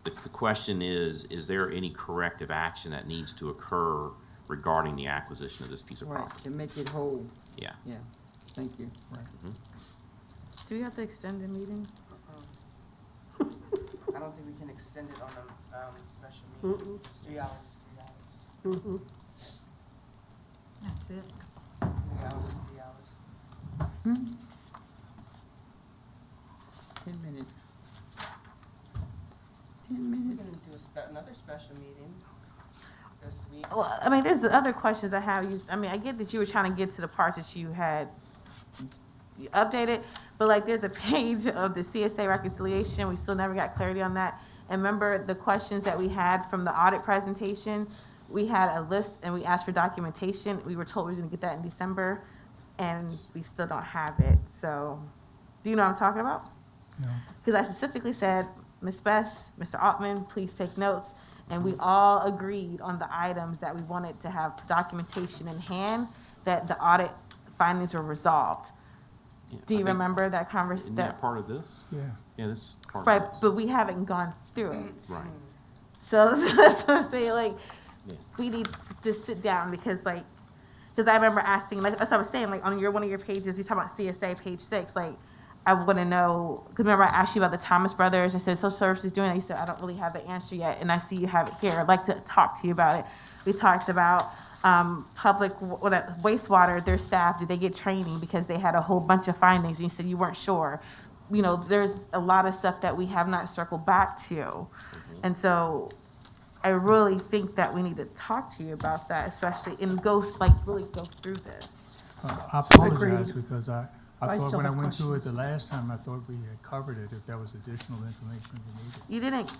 Speaker 8: The question is there any corrective action that needs to occur regarding the acquisition of this piece of
Speaker 4: Right,
Speaker 8: property?
Speaker 4: to make it whole,
Speaker 8: Yeah.
Speaker 4: yeah, thank you.
Speaker 7: Do we have to extend the meeting?
Speaker 2: I don't think we can extend it on a special meeting. It's 3 hours, it's 3 hours.
Speaker 9: That's it.
Speaker 2: 3 hours is 3 hours.
Speaker 4: 10 minutes. 10
Speaker 2: We're
Speaker 4: minutes.
Speaker 2: gonna do another special meeting this week.
Speaker 7: Well, I mean, there's the other questions I have. I mean, I get that you were trying to get to the parts that you had updated, but like, there's a page of the CSA reconciliation. We still never got clarity on that. And remember the questions that we had from the audit presentation? We had a list and we asked for documentation. We were told we were gonna get that in December, and we still don't have it. So, do you know what I'm talking about?
Speaker 11: No.
Speaker 7: Because I specifically said, Ms. Bess, Mr. Altman, please take notes. And we all agreed on the items that we wanted to have documentation in hand, that the audit findings were resolved.
Speaker 8: Yeah,
Speaker 7: Do
Speaker 8: I
Speaker 7: you
Speaker 8: think-
Speaker 7: remember that
Speaker 8: Isn't
Speaker 7: conversation?
Speaker 8: that part of this?
Speaker 11: Yeah.
Speaker 8: Yeah, this is part
Speaker 7: Right,
Speaker 8: of this.
Speaker 7: but we haven't gone through it.
Speaker 8: Right.
Speaker 7: So that's what I'm saying, like,
Speaker 8: Yeah.
Speaker 7: we need to sit down because I remember asking, like, that's what I was saying, like, on one of your pages, you talk about CSA, page 6, like, I want to know, because remember I asked you about the Thomas Brothers, I said, social services doing that, you said, I don't really have the answer yet, and I see you have it here, I'd like to talk to you about it. We talked about, public wastewater, their staff, did they get training, because they had a whole bunch of findings, and you said you weren't sure. You know, there's a lot of stuff that we have not circled back to, and so I really think that we need to talk to you about that, especially, and really go through this.
Speaker 11: I apologize
Speaker 1: Agreed.
Speaker 11: because I
Speaker 1: I
Speaker 11: thought
Speaker 1: still
Speaker 11: when I
Speaker 1: have
Speaker 11: went through it
Speaker 1: questions.
Speaker 11: the last time, I thought we had covered it if there was additional information we needed.
Speaker 7: You didn't,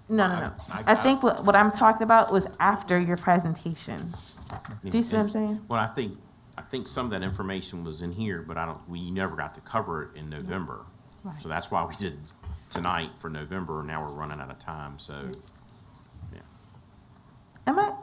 Speaker 7: no.
Speaker 8: I-
Speaker 7: I think what I'm talking about was after your presentation. Do you see what I'm saying?
Speaker 8: Well, I think some of that information was in here, but we never got to cover it in November.
Speaker 7: Right.
Speaker 8: So that's why we did tonight for November, and now we're running out of time, so, yeah.
Speaker 7: Am I,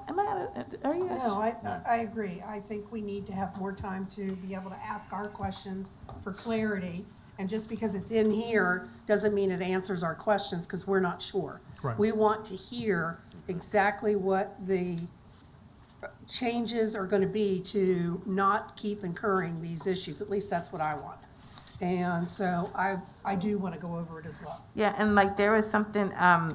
Speaker 7: are you?
Speaker 1: No, I agree. I think we need to have more time to be able to ask our questions for clarity. And just because it's in here doesn't mean it answers our questions, because we're not sure.
Speaker 11: Right.
Speaker 1: We want to hear exactly what the changes are gonna be to not keep incurring these issues. At least that's what I want. And so I do wanna go over it as well.
Speaker 7: Yeah, and like there was something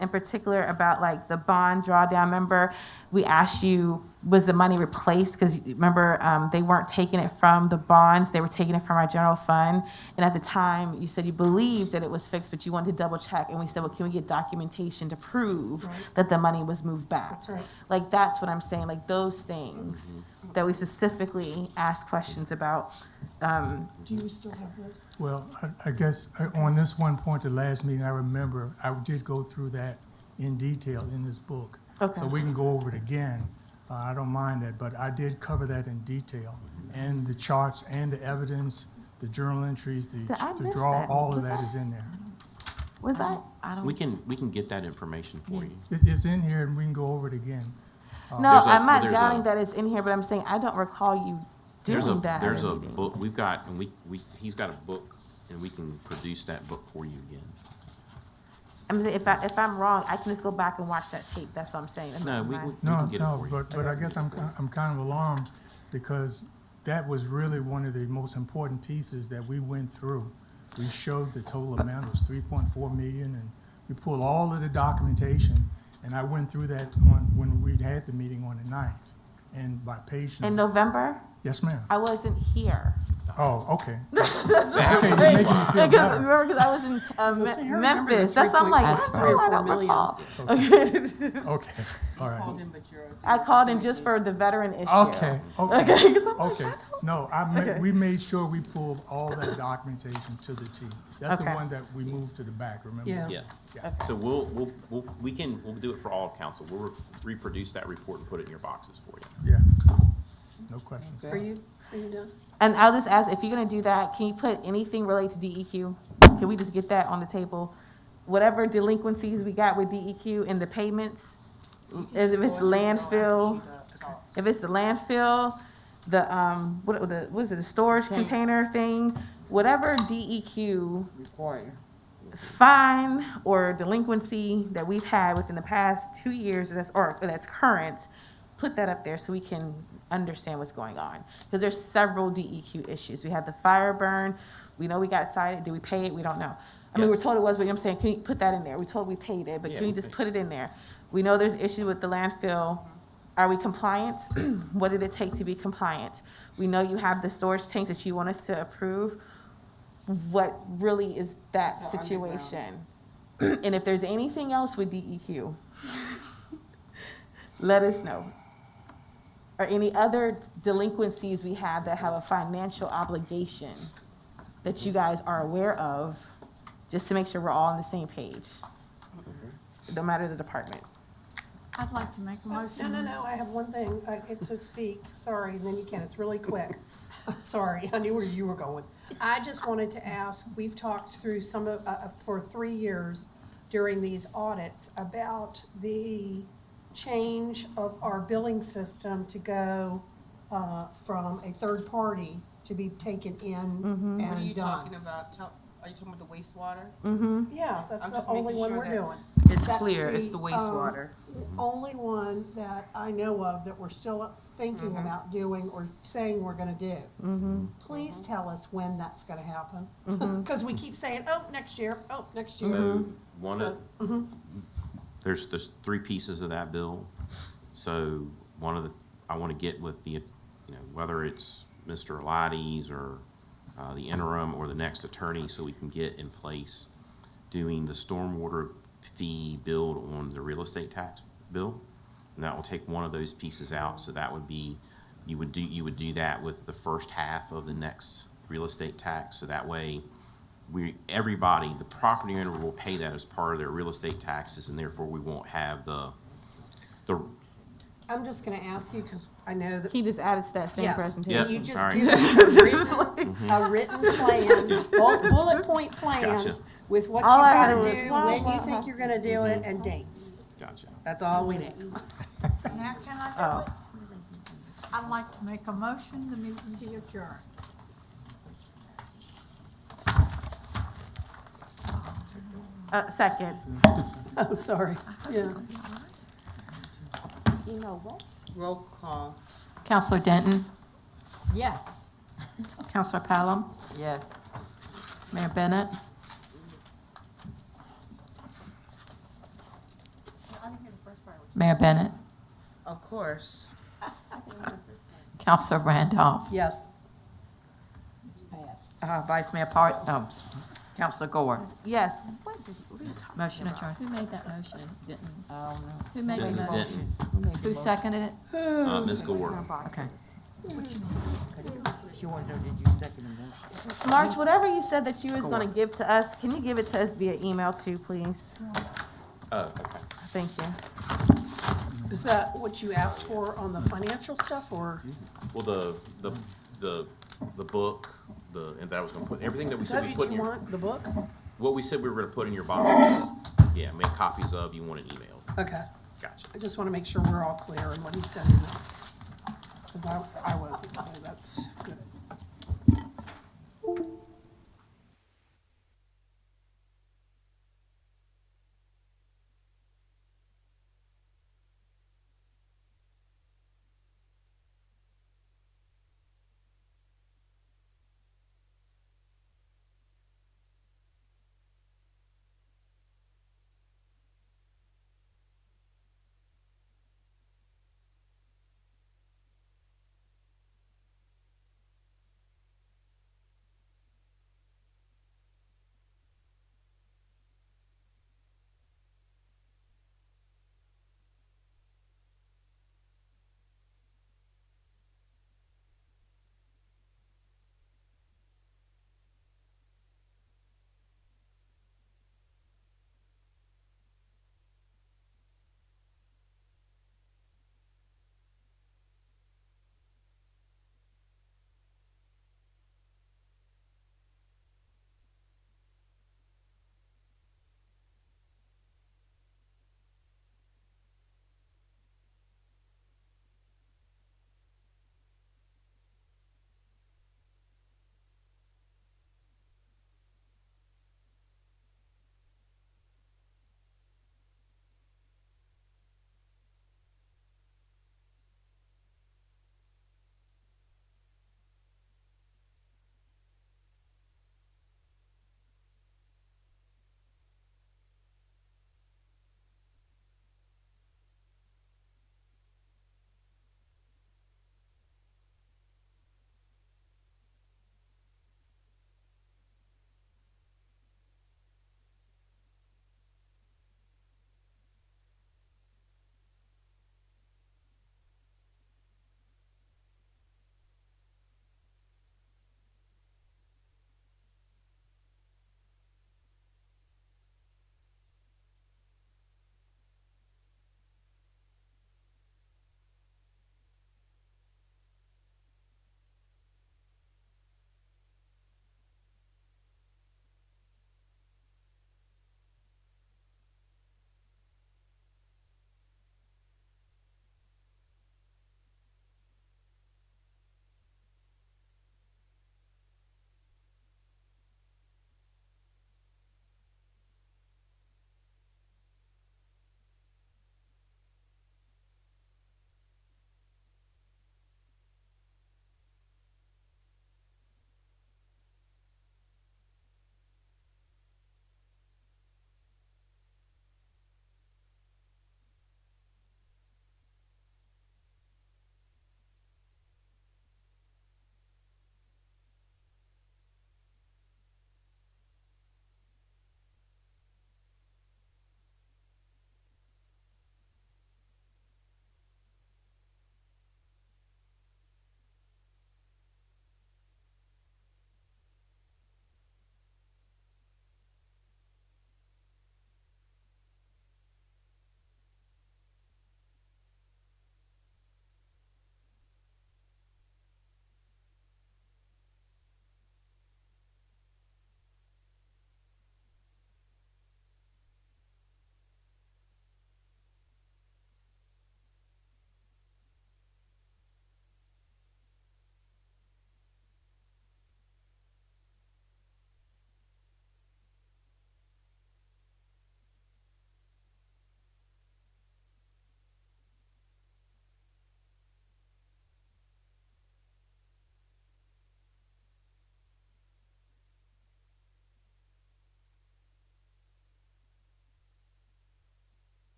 Speaker 7: in particular about like the bond drawdown. Remember, we asked you, was the money replaced? Because remember, they weren't taking it from the bonds, they were taking it from our general fund. And at the time, you said you believed that it was fixed, but you wanted to double check. And we said, well, can we get documentation to prove
Speaker 1: Right.
Speaker 7: that the money was moved back?
Speaker 1: That's right.
Speaker 7: Like, that's what I'm saying, like those things that we specifically asked questions about.
Speaker 1: Do you still have those?
Speaker 11: Well, I guess on this one point, the last meeting, I remember I did go through that in detail in this book.
Speaker 7: Okay.
Speaker 11: So we can go over it again. I don't mind that, but I did cover that in detail. And the charts and the evidence, the journal entries,
Speaker 7: Did I
Speaker 11: the
Speaker 7: miss
Speaker 11: draw,
Speaker 7: that?
Speaker 11: all of
Speaker 7: Was
Speaker 11: that
Speaker 7: I-
Speaker 11: is in there.
Speaker 7: Was I don't.
Speaker 8: We can get that information for you.
Speaker 11: It's in here and we can go over it again.
Speaker 7: No,
Speaker 8: There's a-
Speaker 7: I'm not
Speaker 8: there's
Speaker 7: doubting
Speaker 8: a-
Speaker 7: that it's in here, but I'm saying I don't recall you
Speaker 8: There's
Speaker 7: doing that.
Speaker 8: There's
Speaker 7: at
Speaker 8: a
Speaker 7: meeting.
Speaker 8: book, we've got, and he's got a book, and we can produce that book for you again.
Speaker 7: I mean, if I'm wrong, I can just go back and watch that tape. That's what I'm saying.
Speaker 8: No, we
Speaker 7: Am
Speaker 11: No,
Speaker 8: can get it
Speaker 11: no,
Speaker 8: for you.
Speaker 11: but I guess I'm kind of alarmed because that was really one of the most important pieces that we went through. We showed the total amount, it was 3.4 million, and we pulled all of the documentation, and I went through that when we'd had the meeting on the 9th, and by page
Speaker 7: In
Speaker 11: number.
Speaker 7: November,
Speaker 11: Yes, ma'am.
Speaker 7: I wasn't here.
Speaker 11: Oh, okay. Okay, you're making me feel better.
Speaker 7: Remember, because I was in
Speaker 1: say, I remember
Speaker 7: Memphis.
Speaker 1: the
Speaker 7: That's why I'm like,
Speaker 5: That's
Speaker 7: that's why I don't
Speaker 1: 3.4 million.
Speaker 7: recall.
Speaker 11: Okay, all right.
Speaker 7: I called in just for the veteran issue.
Speaker 11: Okay, okay,
Speaker 7: Okay, 'cause I'm like,
Speaker 11: okay. No, we made sure we pulled all that documentation to the T. That's the
Speaker 7: Okay.
Speaker 11: one that we moved to the back, remember?
Speaker 1: Yeah.
Speaker 8: Yeah. So we'll do it for all of council. We'll reproduce that report and put it in your boxes for you.
Speaker 11: Yeah, no questions.
Speaker 1: Are you done?
Speaker 7: And I'll just ask, if you're gonna do that, can you put anything related to DEQ? Can we just get that on the table? Whatever delinquencies we got with DEQ and the payments, if it's landfill, the what is it, the storage container thing, whatever DEQ
Speaker 4: Require.
Speaker 7: fine or delinquency that we've had within the past 2 years that's current, put that up there so we can understand what's going on. Because there's several DEQ issues. We have the fire burn. We know we got cited. Did we pay it? We don't know. I mean, we're
Speaker 8: Yes.
Speaker 7: told it was, but I'm saying, can you put that in there? We're told we paid it, but
Speaker 8: Yeah,
Speaker 7: can you
Speaker 8: we
Speaker 7: just
Speaker 8: paid.
Speaker 7: put it in there? We know there's issues with the landfill. Are we compliant? What did it take to be compliant? We know you have the storage tanks that you want us to approve. what really is that situation. And if there's anything else with DEQ, let us know. Or any other delinquencies we have that have a financial obligation that you guys are aware of, just to make sure we're all on the same page, no matter the department.
Speaker 9: I'd like to make a motion.
Speaker 1: No, I have one thing, I get to speak, sorry, and then you can, it's really quick. Sorry, I knew where you were going. I just wanted to ask, we've talked through some of, for 3 years during these audits about the change of our billing system to go, from a third party to be taken in and
Speaker 2: What are you
Speaker 1: done.
Speaker 2: talking about? Are you talking about the wastewater?
Speaker 1: Yeah, that's
Speaker 2: I'm
Speaker 1: the
Speaker 2: just
Speaker 1: only
Speaker 2: making
Speaker 1: one
Speaker 2: sure
Speaker 1: we're
Speaker 2: that
Speaker 1: doing.
Speaker 2: It's
Speaker 1: That's
Speaker 2: clear, it's the wastewater.
Speaker 1: Only one that I know of that we're still thinking about doing or saying we're gonna do. Please tell us when that's gonna happen. Cause we keep saying, oh, next year, oh, next year.
Speaker 8: So, one
Speaker 1: So-
Speaker 8: of, there's 3 pieces of that bill. So, one of the, I wanna get with the, whether it's Mr. Eliades or the interim or the next attorney, so we can get in place doing the stormwater fee billed on the real estate tax bill. And that will take one of those pieces out, so that would be, you would do that with the first half of the next real estate tax, so that way everybody, the property owner will pay that as part of their real estate taxes, and therefore we won't have the
Speaker 1: I'm just gonna ask you, cause I know that.
Speaker 7: He just added to that same
Speaker 1: Yes.
Speaker 7: presentation.
Speaker 1: Can you
Speaker 8: Yep.
Speaker 1: just
Speaker 8: All right.
Speaker 1: give us a written plan, bullet point plan
Speaker 8: Gotcha.
Speaker 1: with what you
Speaker 7: All I
Speaker 1: gotta
Speaker 7: heard was
Speaker 1: do,
Speaker 7: wah,
Speaker 1: when
Speaker 7: wah,
Speaker 1: you think you're gonna do it, and dates.
Speaker 8: Gotcha.
Speaker 1: That's all we need.
Speaker 9: Now, can I do it? I'd like to make a motion, the meeting be adjourned.
Speaker 7: Second.
Speaker 1: Oh, sorry. Yeah.
Speaker 7: You know what?
Speaker 2: Roll call.
Speaker 5: Counselor Denton,
Speaker 2: Yes.
Speaker 5: Counselor Pelham,
Speaker 4: Yes.
Speaker 5: Mayor Bennett, Mayor Bennett,
Speaker 2: Of course.
Speaker 5: Counselor Randolph,
Speaker 1: Yes.
Speaker 5: Vice Mayor Counselor Gore.
Speaker 7: Yes. What are you talking
Speaker 5: Motion
Speaker 7: about?
Speaker 5: adjourned. Who made that motion? Denton.
Speaker 4: I don't know.
Speaker 5: Who made the
Speaker 8: Mrs.
Speaker 5: motion?
Speaker 8: Denton,
Speaker 5: Who seconded it?
Speaker 8: Ms. Gore.
Speaker 5: Okay.
Speaker 4: She wanted to know, did you second the motion?
Speaker 7: March, whatever you said that you was gonna give to us, can you give it to us via email too, please?
Speaker 8: Oh, okay.
Speaker 7: Thank you.
Speaker 1: Is that what you asked for on the financial stuff, or
Speaker 8: Well, the book, and that was gonna put, everything that we
Speaker 1: is
Speaker 8: said
Speaker 1: that
Speaker 8: we
Speaker 1: what
Speaker 8: put in
Speaker 1: you
Speaker 8: your,
Speaker 1: want, the book?
Speaker 8: what we said we were gonna put in your box. Yeah, make copies of, you want an email.
Speaker 1: Okay.
Speaker 8: Gotcha.
Speaker 1: I just wanna make sure we're all clear on what he's sending us. Cause I wasn't, so that's good.